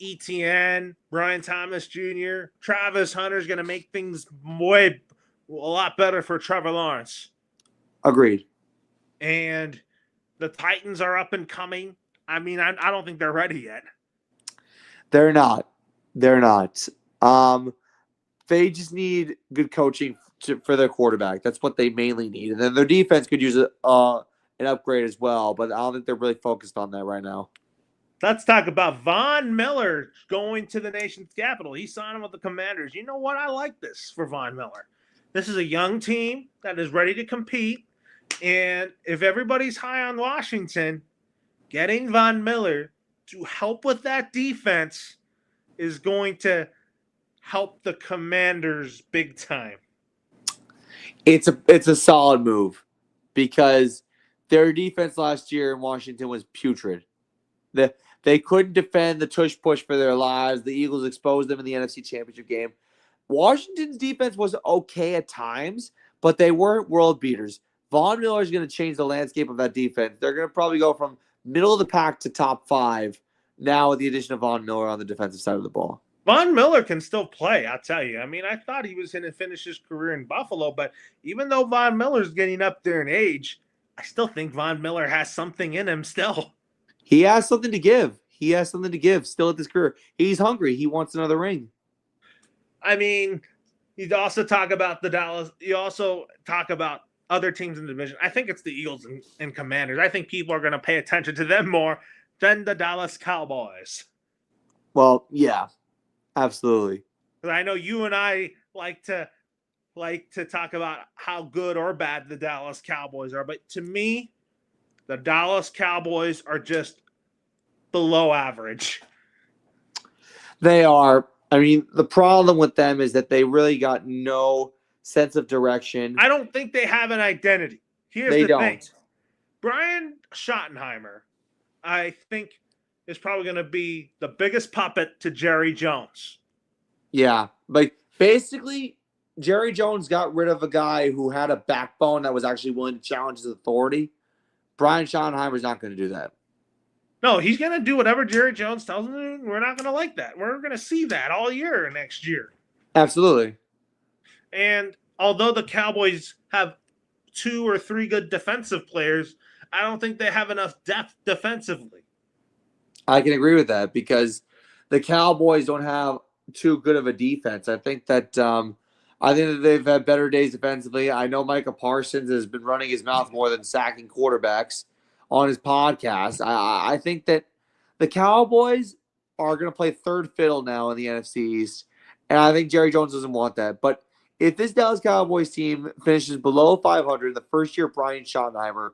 ETN, Brian Thomas Jr., Travis Hunter's going to make things a lot better for Trevor Lawrence. Agreed. And the Titans are up and coming. I don't think they're ready yet. They're not. They just need good coaching for their quarterback. That's what they mainly need. And then their defense could use an upgrade as well, but I don't think they're really focused on that right now. Let's talk about Von Miller going to the nation's capital. He signed him with the Commanders. You know what? I like this for Von Miller. This is a young team that is ready to compete. And if everybody's high on Washington, getting Von Miller to help with that defense is going to help the Commanders big time. It's a solid move because their defense last year in Washington was putrid. They couldn't defend the tush push for their lives. The Eagles exposed them in the NFC Championship game. Washington's defense was okay at times, but they weren't world beaters. Von Miller is going to change the landscape of that defense. They're going to probably go from middle of the pack to top 5 now with the addition of Von Miller on the defensive side of the ball. Von Miller can still play, I'll tell you. I thought he was going to finish his career in Buffalo, but even though Von Miller's getting up there in age, I still think Von Miller has something in him still. He has something to give. Still at this career. He's hungry. He wants another ring. You also talk about the Dallas. You also talk about other teams in the division. I think it's the Eagles and Commanders. I think people are going to pay attention to them more than the Dallas Cowboys. Well, yeah, absolutely. I know you and I like to talk about how good or bad the Dallas Cowboys are, but to me, the Dallas Cowboys are just below average. They are. The problem with them is that they really got no sense of direction. I don't think they have an identity. Here's the thing. Brian Schottenheimer, I think, is probably going to be the biggest puppet to Jerry Jones. Yeah, but basically, Jerry Jones got rid of a guy who had a backbone that was actually willing to challenge his authority. Brian Schottenheimer's not going to do that. No, he's going to do whatever Jerry Jones tells him. We're not going to like that. We're going to see that all year next year. Absolutely. And although the Cowboys have 2 or 3 good defensive players, I don't think they have enough depth defensively. I can agree with that because the Cowboys don't have too good of a defense. I think that they've had better days defensively. I know Micah Parsons has been running his mouth more than sacking quarterbacks on his podcast. I think that the Cowboys are going to play third fiddle now in the NFC East, and I think Jerry Jones doesn't want that. But if this Dallas Cowboys team finishes below 500 the first year of Brian Schottenheimer,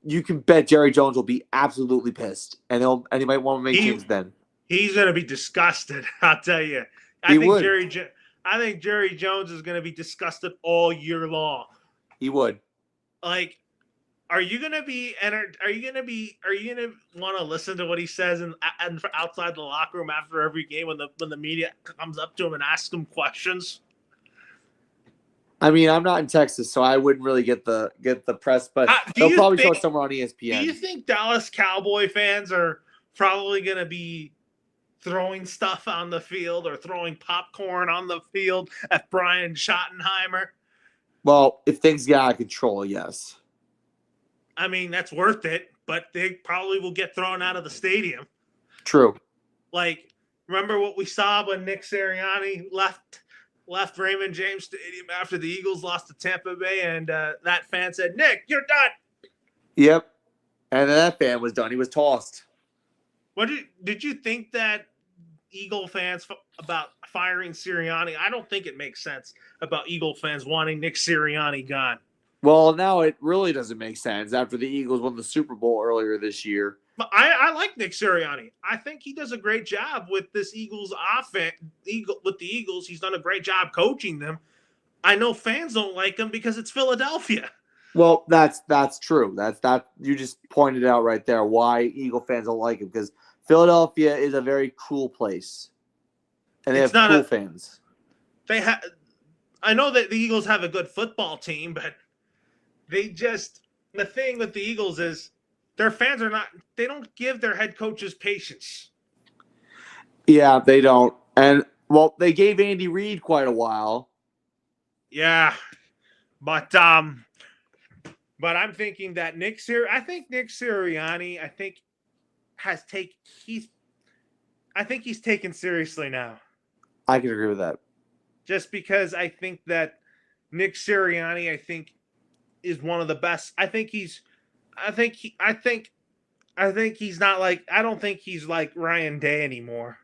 you can bet Jerry Jones will be absolutely pissed, and he might want to make changes then. He's going to be disgusted. I'll tell you. He would. I think Jerry Jones is going to be disgusted all year long. He would. Like, are you going to want to listen to what he says and outside the locker room after every game when the media comes up to him and asks him questions? I mean, I'm not in Texas, so I wouldn't really get the press, but they'll probably show it somewhere on ESPN. Do you think Dallas Cowboy fans are probably going to be throwing stuff on the field or throwing popcorn on the field at Brian Schottenheimer? Well, if things get out of control, yes. I mean, that's worth it, but they probably will get thrown out of the stadium. True. Like, remember what we saw when Nick Sirianni left Raymond James Stadium after the Eagles lost to Tampa Bay, and that fan said, "Nick, you're done." Yep. And then that fan was done. He was tossed. What did you think that Eagle fans about firing Sirianni? I don't think it makes sense about Eagle fans wanting Nick Sirianni gone. Well, now it really doesn't make sense after the Eagles won the Super Bowl earlier this year. But I like Nick Sirianni. I think he does a great job with this Eagles offense. With the Eagles, he's done a great job coaching them. I know fans don't like him because it's Philadelphia. Well, that's true. That you just pointed out right there why Eagle fans don't like him, because Philadelphia is a very cool place, and they have cool fans. I know that the Eagles have a good football team, but the thing with the Eagles is their fans they don't give their head coaches patience. Yeah, they don't. And well, they gave Andy Reid quite a while. Yeah. But I'm thinking that Nick Sirianni, he's taken seriously now. I can agree with that. Just because I think that Nick Sirianni, is one of the best. I don't think he's like Ryan Day anymore.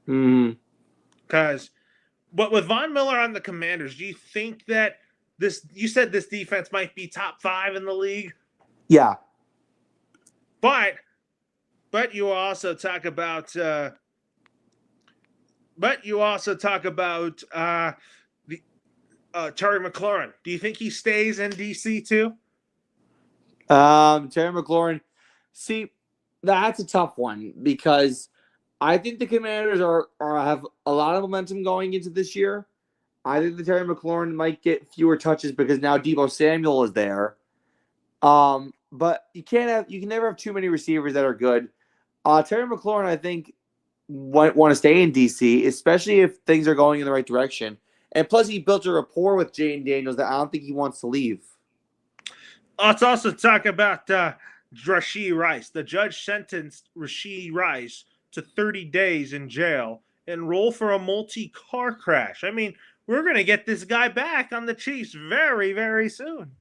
Because, but with Von Miller on the Commanders, do you think that you said this defense might be top 5 in the league? Yeah. But you also talk about Terry McLaurin. Do you think he stays in DC too? Terry McLaurin. See, that's a tough one because I think the Commanders have a lot of momentum going into this year. I think that Terry McLaurin might get fewer touches because now Deebo Samuel is there. But you can never have too many receivers that are good. Terry McLaurin, I think, want to stay in DC, especially if things are going in the right direction. And plus, he built a rapport with Jane Daniels that I don't think he wants to leave. Let's also talk about Rashee Rice. The judge sentenced Rashee Rice to 30 days in jail and roll for a multi-car crash. I mean, we're going to get this guy back on the Chiefs very, very soon.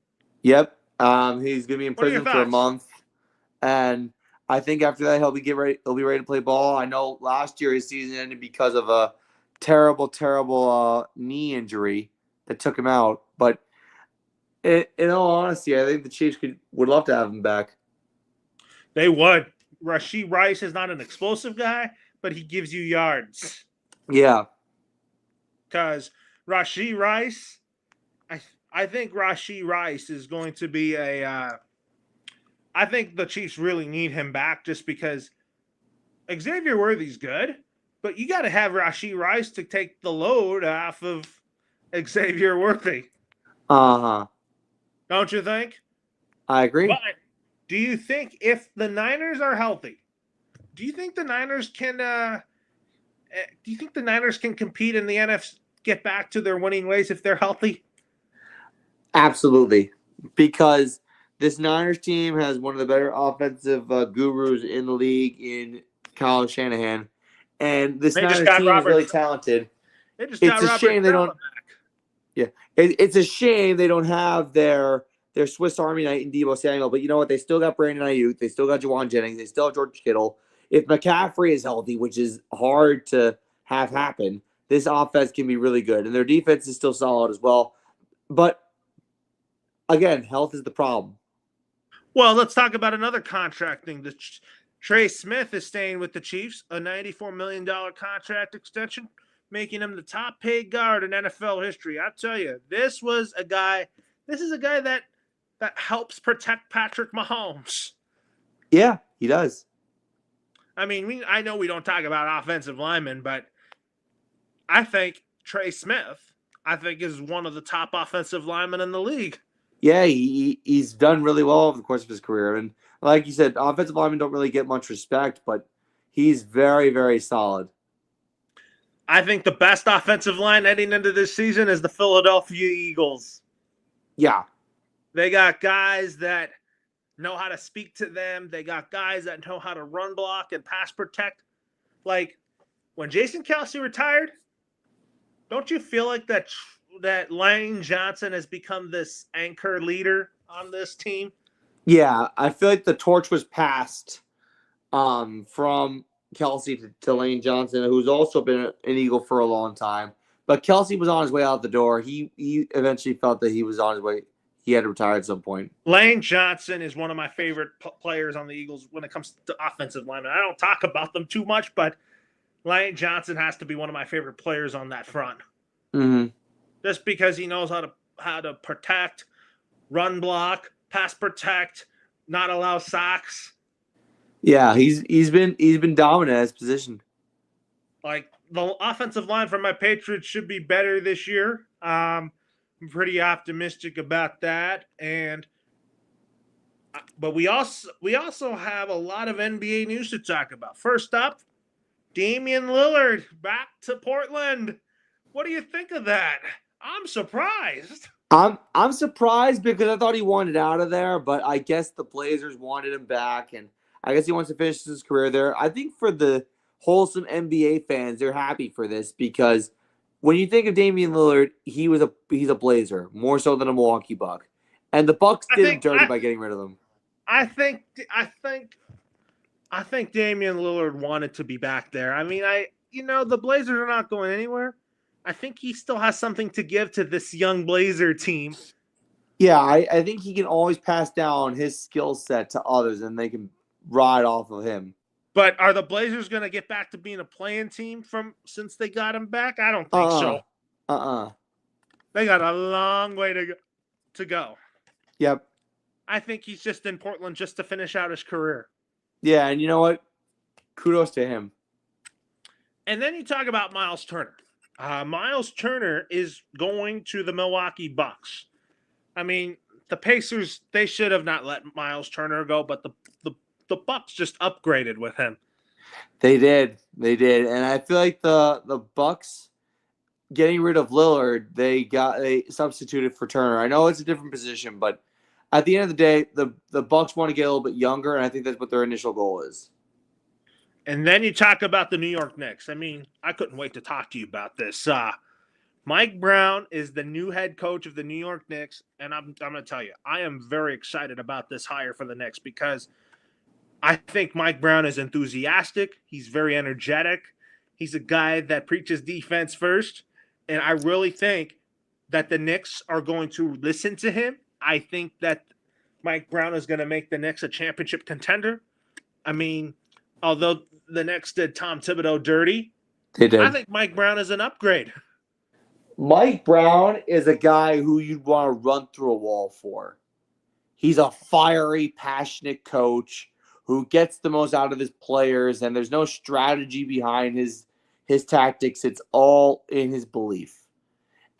Yep. He's going to be in prison for a month. And I think after that, he'll be ready to play ball. I know last year his season ended because of a terrible knee injury that took him out. But in all honesty, I think the Chiefs would love to have him back. They would. Rashee Rice is not an explosive guy, but he gives you yards. Yeah. Because Rashee Rice, I think Rashee Rice is going to be I think the Chiefs really need him back just because Xavier Worthy's good, but you got to have Rashee Rice to take the load off of Xavier Worthy. Uh-huh. Don't you think? I agree. But do you think if the Niners are healthy, do you think the Niners can compete in the NFC? get back to their winning ways if they're healthy? Absolutely, because this Niners team has one of the better offensive gurus in the league in Kyle Shanahan, and this They just Niners got team is Robert. really talented. They just It's got a Robert shame they Saleh don't. back. Yeah, it's a shame they don't have their Swiss Army Knight in Deebo Samuel, but you know what? They still got Brandon Ayuk. They still got Juwan Jennings. They still have George Kittle. If McCaffrey is healthy, which is hard to have happen, this offense can be really good, and their defense is still solid as well. But again, health is the problem. Well, let's talk about another contract thing. Trey Smith is staying with the Chiefs, a $94 million contract extension, making him the top paid guard in NFL history. I tell you, this is a guy that helps protect Patrick Mahomes. Yeah, he does. I mean, I know we don't talk about offensive linemen, but I think Trey Smith, is one of the top offensive linemen in the league. Yeah, he's done really well over the course of his career. And like you said, offensive linemen don't really get much respect, but he's very, very solid. I think the best offensive line heading into this season is the Philadelphia Eagles. Yeah. They got guys that know how to speak to them. They got guys that know how to run block and pass protect. Like, when Jason Kelce retired, don't you feel like that Lane Johnson has become this anchor leader on this team? Yeah, I feel like the torch was passed from Kelce to Lane Johnson, who's also been an Eagle for a long time. But Kelce was on his way out the door. He eventually felt that he was on his way. He had to retire at some point. Lane Johnson is one of my favorite players on the Eagles when it comes to offensive linemen. I don't talk about them too much, but Lane Johnson has to be one of my favorite players on that front. Mm-hmm. Just because he knows how to protect, run block, pass protect, not allow sacks. Yeah, he's been dominant at his position. Like, the offensive line for my Patriots should be better this year. I'm pretty optimistic about that, but we also have a lot of NBA news to talk about. First up, Damian Lillard back to Portland. What do you think of that? I'm surprised. I'm surprised because I thought he wanted out of there, but I guess the Blazers wanted him back, and I guess he wants to finish his career there. I think for the wholesome NBA fans, they're happy for this because when you think of Damian Lillard, he's a Blazer more so than a Milwaukee Buck, and the Bucks did him dirty by getting rid of him. I think Damian Lillard wanted to be back there. I mean, the Blazers are not going anywhere. I think he still has something to give to this young Blazer team. Yeah, I think he can always pass down his skill set to others, and they can ride off of him. But are the Blazers going to get back to being a playing team since they got him back? I don't think so. They got a long way to go. Yep. I think he's just in Portland just to finish out his career. Yeah, and you know what? Kudos to him. And then you talk about Miles Turner. Miles Turner is going to the Milwaukee Bucks. I mean, the Pacers, they should have not let Miles Turner go, but the Bucks just upgraded with him. They did. And I feel like the Bucks getting rid of Lillard, they substituted for Turner. I know it's a different position, but at the end of the day, the Bucks want to get a little bit younger, and I think that's what their initial goal is. And then you talk about the New York Knicks. I mean, I couldn't wait to talk to you about this. Mike Brown is the new head coach of the New York Knicks, and I'm going to tell you, I am very excited about this hire for the Knicks because I think Mike Brown is enthusiastic. He's very energetic. He's a guy that preaches defense first, and I really think that the Knicks are going to listen to him. I think that Mike Brown is going to make the Knicks a championship contender. I mean, although the Knicks did Tom Thibodeau dirty, they did. I think Mike Brown is an upgrade. Mike Brown is a guy who you'd want to run through a wall for. He's a fiery, passionate coach who gets the most out of his players, and there's no strategy behind his tactics. It's all in his belief.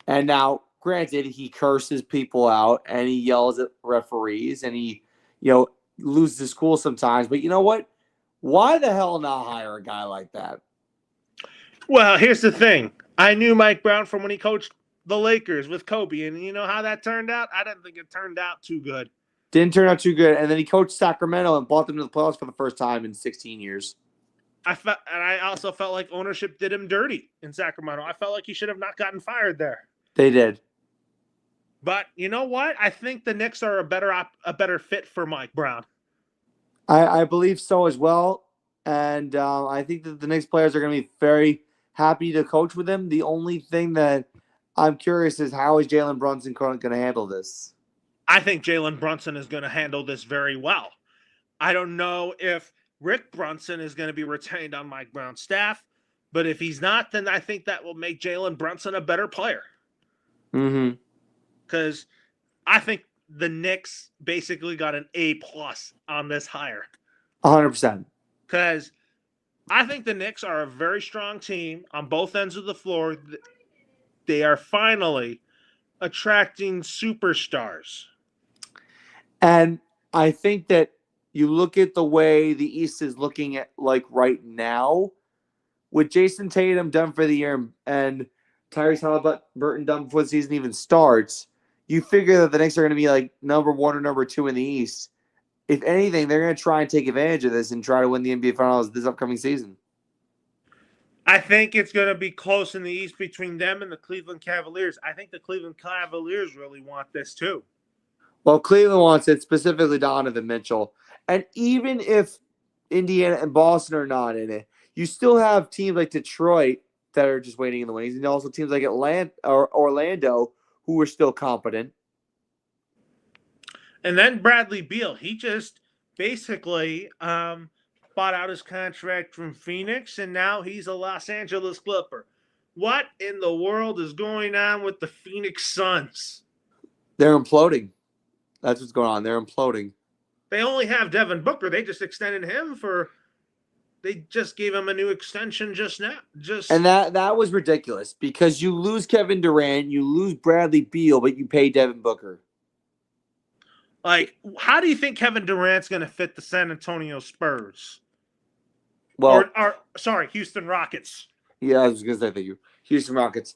And now, granted, he curses people out and he yells at referees and he, loses his cool sometimes. But you know what? Why the hell not hire a guy like that? Well, here's the thing. I knew Mike Brown from when he coached the Lakers with Kobe, and you know how that turned out? I didn't think it turned out too good. Didn't turn out too good. And then he coached Sacramento and brought them to the playoffs for the first time in 16 years. I also felt like ownership did him dirty in Sacramento. I felt like he should have not gotten fired there. They did. But you know what? I think the Knicks are a better fit for Mike Brown. I believe so as well. And I think that the Knicks players are going to be very happy to coach with him. The only thing that I'm curious is how is Jalen Brunson going to handle this? I think Jalen Brunson is going to handle this very well. I don't know if Rick Brunson is going to be retained on Mike Brown's staff, but if he's not, then I think that will make Jalen Brunson a better player. Mm-hmm. Because I think the Knicks basically got an A+ on this hire. 100%. Because I think the Knicks are a very strong team on both ends of the floor. They are finally attracting superstars. And I think that you look at the way the East is looking at like right now, with Jason Tatum done for the year and Tyrese Halliburton done before the season even starts, you figure that the Knicks are going to be like number 1 or number 2 in the East. If anything, they're going to try and take advantage of this and try to win the NBA Finals this upcoming season. I think it's going to be close in the East between them and the Cleveland Cavaliers. I think the Cleveland Cavaliers really want this too. Well, Cleveland wants it, specifically Donovan Mitchell. And even if Indiana and Boston are not in it, you still have teams like Detroit that are just waiting in the wings, and also teams like Atlanta or Orlando who are still competent. And then Bradley Beal, he just basically bought out his contract from Phoenix, and now he's a Los Angeles Clipper. What in the world is going on with the Phoenix Suns? They're imploding. That's what's going on. They're imploding. They only have Devin Booker. They just extended him for. They just gave him a new extension just now. And that was ridiculous because you lose Kevin Durant, you lose Bradley Beal, but you pay Devin Booker. Like, how do you think Kevin Durant's going to fit the San Antonio Spurs? Well, sorry, Houston Rockets. Yeah, I was going to say thank you. Houston Rockets.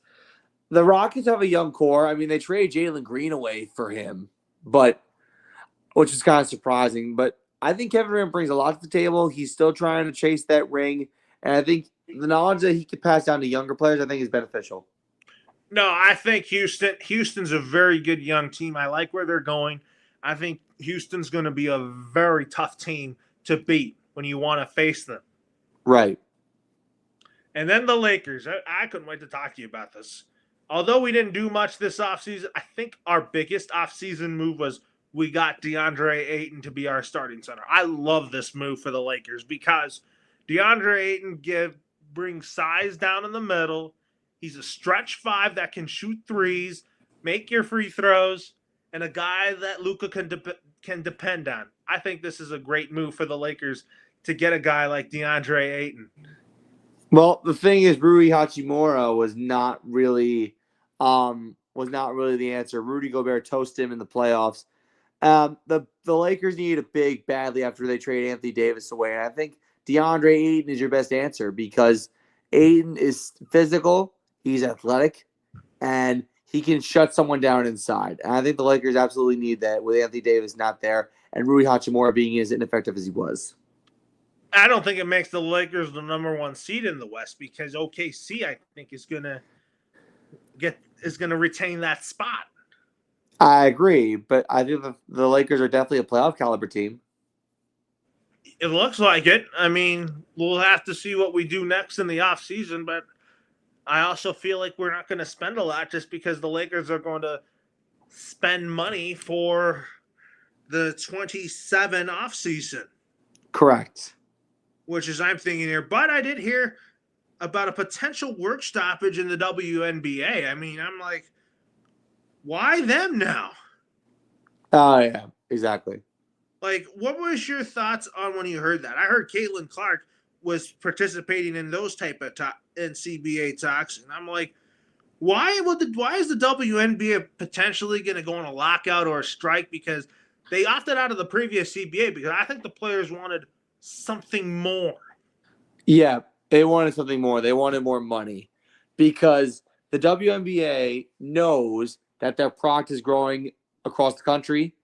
The Rockets have a young core. I mean, they traded Jalen Green away for him, which is kind of surprising. But I think Kevin Durant brings a lot to the table. He's still trying to chase that ring. And I think the knowledge that he could pass down to younger players, I think is beneficial. No, I think Houston's a very good young team. I like where they're going. I think Houston's going to be a very tough team to beat when you want to face them. Right. And then the Lakers. I couldn't wait to talk to you about this. Although we didn't do much this offseason, I think our biggest offseason move was we got DeAndre Ayton to be our starting center. I love this move for the Lakers because DeAndre Ayton brings size down in the middle. He's a stretch 5 that can shoot threes, make your free throws, and a guy that Luka can depend on. I think this is a great move for the Lakers to get a guy like DeAndre Ayton. Well, the thing is, Rui Hachimura was not really the answer. Rudy Gobert toasted him in the playoffs. The Lakers needed a big badly after they traded Anthony Davis away, and I think DeAndre Ayton is your best answer because Ayton is physical, he's athletic, and he can shut someone down inside. And I think the Lakers absolutely need that with Anthony Davis not there and Rui Hachimura being as ineffective as he was. I don't think it makes the Lakers the number 1 seed in the West because OKC, I think, is gonna retain that spot. I agree, but I think the Lakers are definitely a playoff caliber team. It looks like it. I mean, we'll have to see what we do next in the offseason, but I also feel like we're not going to spend a lot just because the Lakers are going to spend money for the 27 offseason. Correct. Which is I'm thinking here. But I did hear about a potential work stoppage in the WNBA. I mean, I'm like, why them now? Oh, yeah, exactly. Like, what was your thoughts on when you heard that? I heard Caitlin Clark was participating in those type of NCBA talks, and I'm like, why is the WNBA potentially going to go on a lockout or a strike? Because they opted out of the previous CBA because I think the players wanted something more. Yeah, they wanted something more. They wanted more money. because the WNBA knows that their product is growing across the country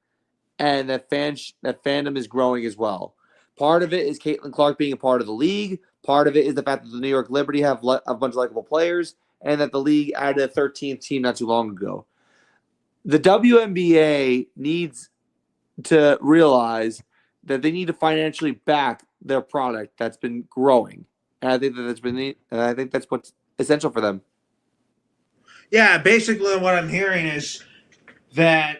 and that fandom is growing as well. Part of it is Caitlin Clark being a part of the league. Part of it is the fact that the New York Liberty have a bunch of likable players and that the league added a 13th team not too long ago. The WNBA needs to realize that they need to financially back their product that's been growing. And I think that's what's essential for them. Yeah, basically what I'm hearing is that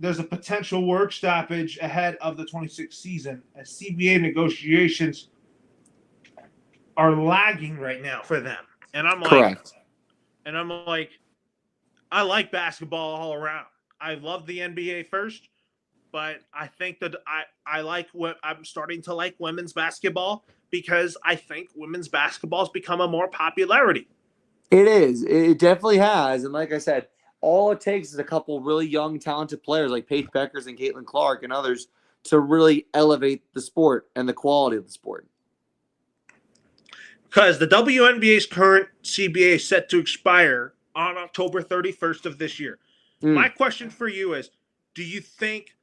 there's a potential work stoppage ahead of the 26th season as CBA negotiations are lagging right now for them. And I'm like, Correct. I like basketball all around. I love the NBA first, but I think that I like what I'm starting to like women's basketball because I think women's basketball has become a more popularity. It is. It definitely has. And like I said, all it takes is a couple really young, talented players like Paige Beckers and Caitlin Clark and others to really elevate the sport and the quality of the sport. Because the WNBA's current CBA is set to expire on October 31st of this year. My question for you is, do you think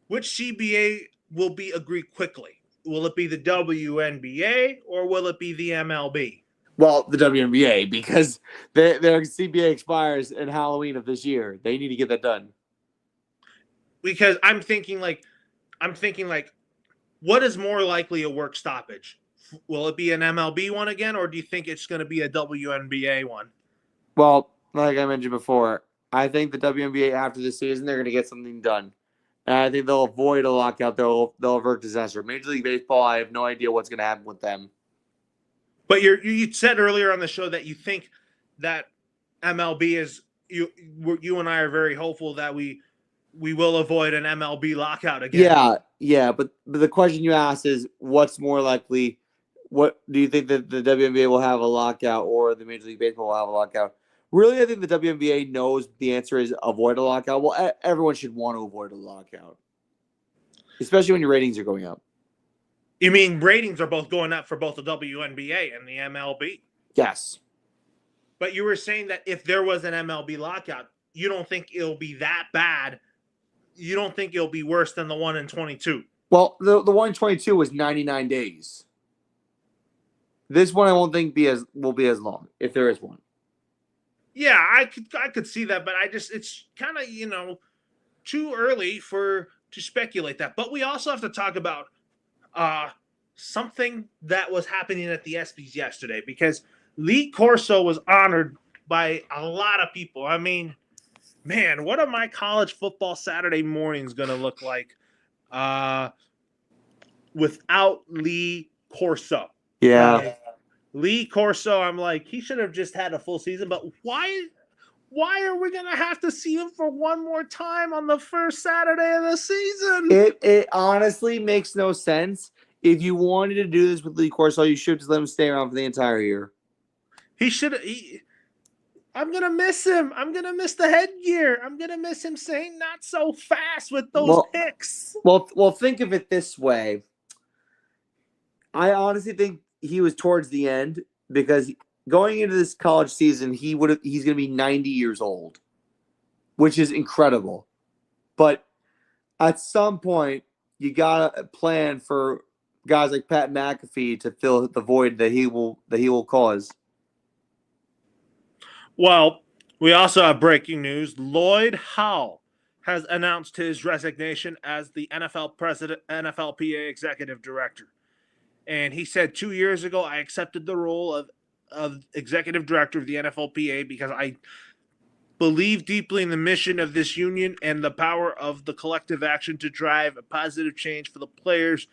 which CBA will be agreed quickly? Will it be the WNBA or will it be the MLB? Well, the WNBA, because their CBA expires in Halloween of this year. They need to get that done. Because I'm thinking what is more likely a work stoppage? Will it be an MLB one again, or do you think it's going to be a WNBA one? Well, like I mentioned before, I think the WNBA after this season, they're going to get something done. And I think they'll avoid a lockout. They'll avert disaster. Major League Baseball, I have no idea what's going to happen with them. But you said earlier on the show that you think that MLB is you and I are very hopeful that we will avoid an MLB lockout again. Yeah, but the question you asked is what's more likely? What do you think that the WNBA will have a lockout or the Major League Baseball will have a lockout? Really, I think the WNBA knows the answer is avoid a lockout. Well, everyone should want to avoid a lockout, especially when your ratings are going up. You mean ratings are both going up for both the WNBA and the MLB? Yes. But you were saying that if there was an MLB lockout, you don't think it'll be that bad. You don't think it'll be worse than the one in 22. Well, the one in 22 was 99 days. This one I won't think will be as long if there is one. Yeah, I could see that, but it's kind of too early to speculate that. But we also have to talk about something that was happening at the ESPYs yesterday because Lee Corso was honored by a lot of people. I mean, man, what are my college football Saturday mornings going to look like without Lee Corso? Yeah. Lee Corso, I'm like, he should have just had a full season, but why are we going to have to see him for one more time on the first Saturday of the season? It honestly makes no sense. If you wanted to do this with Lee Corso, you should just let him stay around for the entire year. I'm going to miss him. I'm going to miss the headgear. I'm going to miss him saying not so fast with those picks. Well, think of it this way. I honestly think he was towards the end because going into this college season, he's going to be 90 years old, which is incredible. But at some point, you got to plan for guys like Pat McAfee to fill the void that he will cause. Well, we also have breaking news. Lloyd Howell has announced his resignation as the NFLPA executive director. And he said 2 years ago, I accepted the role of executive director of the NFLPA because I believe deeply in the mission of this union and the power of the collective action to drive a positive change for the players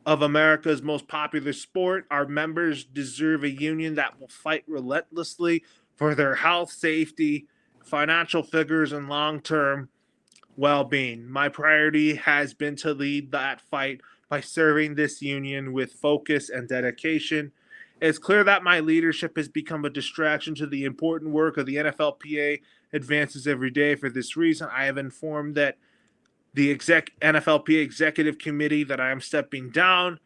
of America's most popular sport. Our members deserve a union that will fight relentlessly for their health, safety, financial figures, and long-term well-being. My priority has been to lead that fight by serving this union with focus and dedication. It's clear that my leadership has become a distraction to the important work of the NFLPA advances every day. For this reason, I have informed that the NFLPA executive committee that I am stepping down.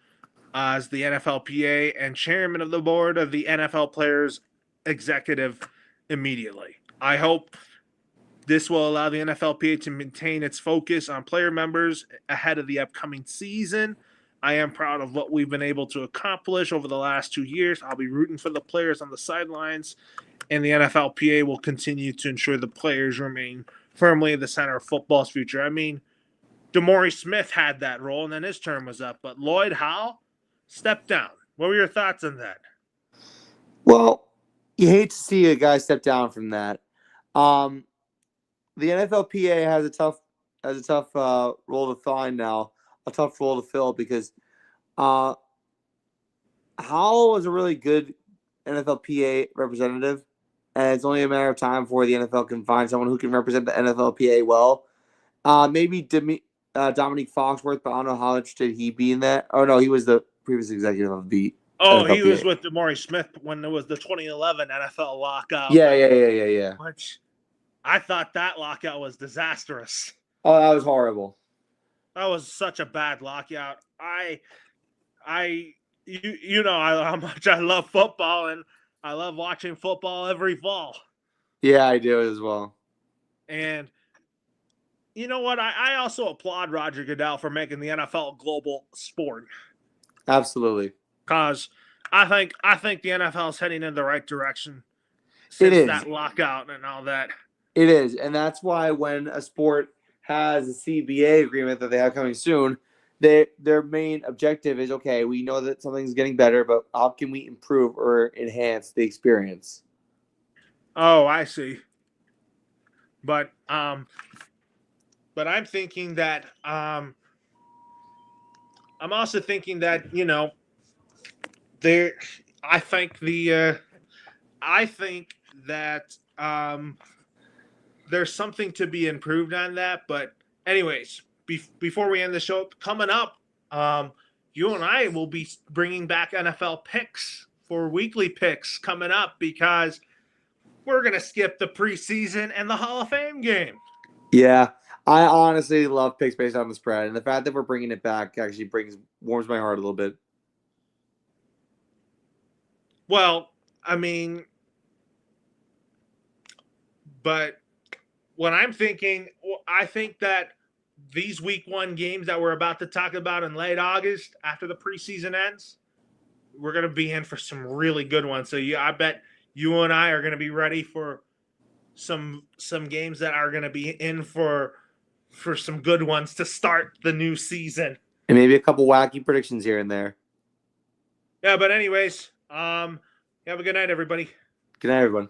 as the NFLPA and chairman of the board of the NFL Players Executive immediately. I hope this will allow the NFLPA to maintain its focus on player members ahead of the upcoming season. I am proud of what we've been able to accomplish over the last 2 years. I'll be rooting for the players on the sidelines, and the NFLPA will continue to ensure the players remain firmly in the center of football's future. I mean, DeMaury Smith had that role, and then his term was up, but Lloyd Howell stepped down. What were your thoughts on that? Well, you hate to see a guy step down from that. The NFLPA has a tough role to find now, a tough role to fill because Howell was a really good NFLPA representative, and it's only a matter of time before the NFL can find someone who can represent the NFLPA well. Maybe Dominique Foxworth, but I don't know how interested he'd be in that. Oh no, he was the previous executive of the Oh, NFLPA. he was with DeMaury Smith when there was the 2011 NFL lockout. Yeah. Which I thought that lockout was disastrous. Oh, that was horrible. That was such a bad lockout. You know how much I love football, and I love watching football every fall. Yeah, I do as well. And you know what? I also applaud Roger Goodell for making the NFL a global sport. Absolutely. Because I think the NFL is heading in the right direction since that lockout and all that. It is, and that's why when a sport has a CBA agreement that they have coming soon, their main objective is, okay, we know that something's getting better, but how can we improve or enhance the experience? Oh, I see. But I'm thinking that I'm also thinking that I think that there's something to be improved on that. But anyways, before we end the show, coming up, you and I will be bringing back NFL picks for weekly picks coming up because we're going to skip the preseason and the Hall of Fame game. Yeah, I honestly love picks based on the spread, and the fact that we're bringing it back actually warms my heart a little bit. Well, I mean, but what I'm thinking, I think that these week 1 games that we're about to talk about in late August after the preseason ends, we're going to be in for some really good ones. So I bet you and I are going to be ready for some games that are going to be in for some good ones to start the new season. And maybe a couple wacky predictions here and there. Yeah, but anyways, have a good night, everybody. Good night, everyone.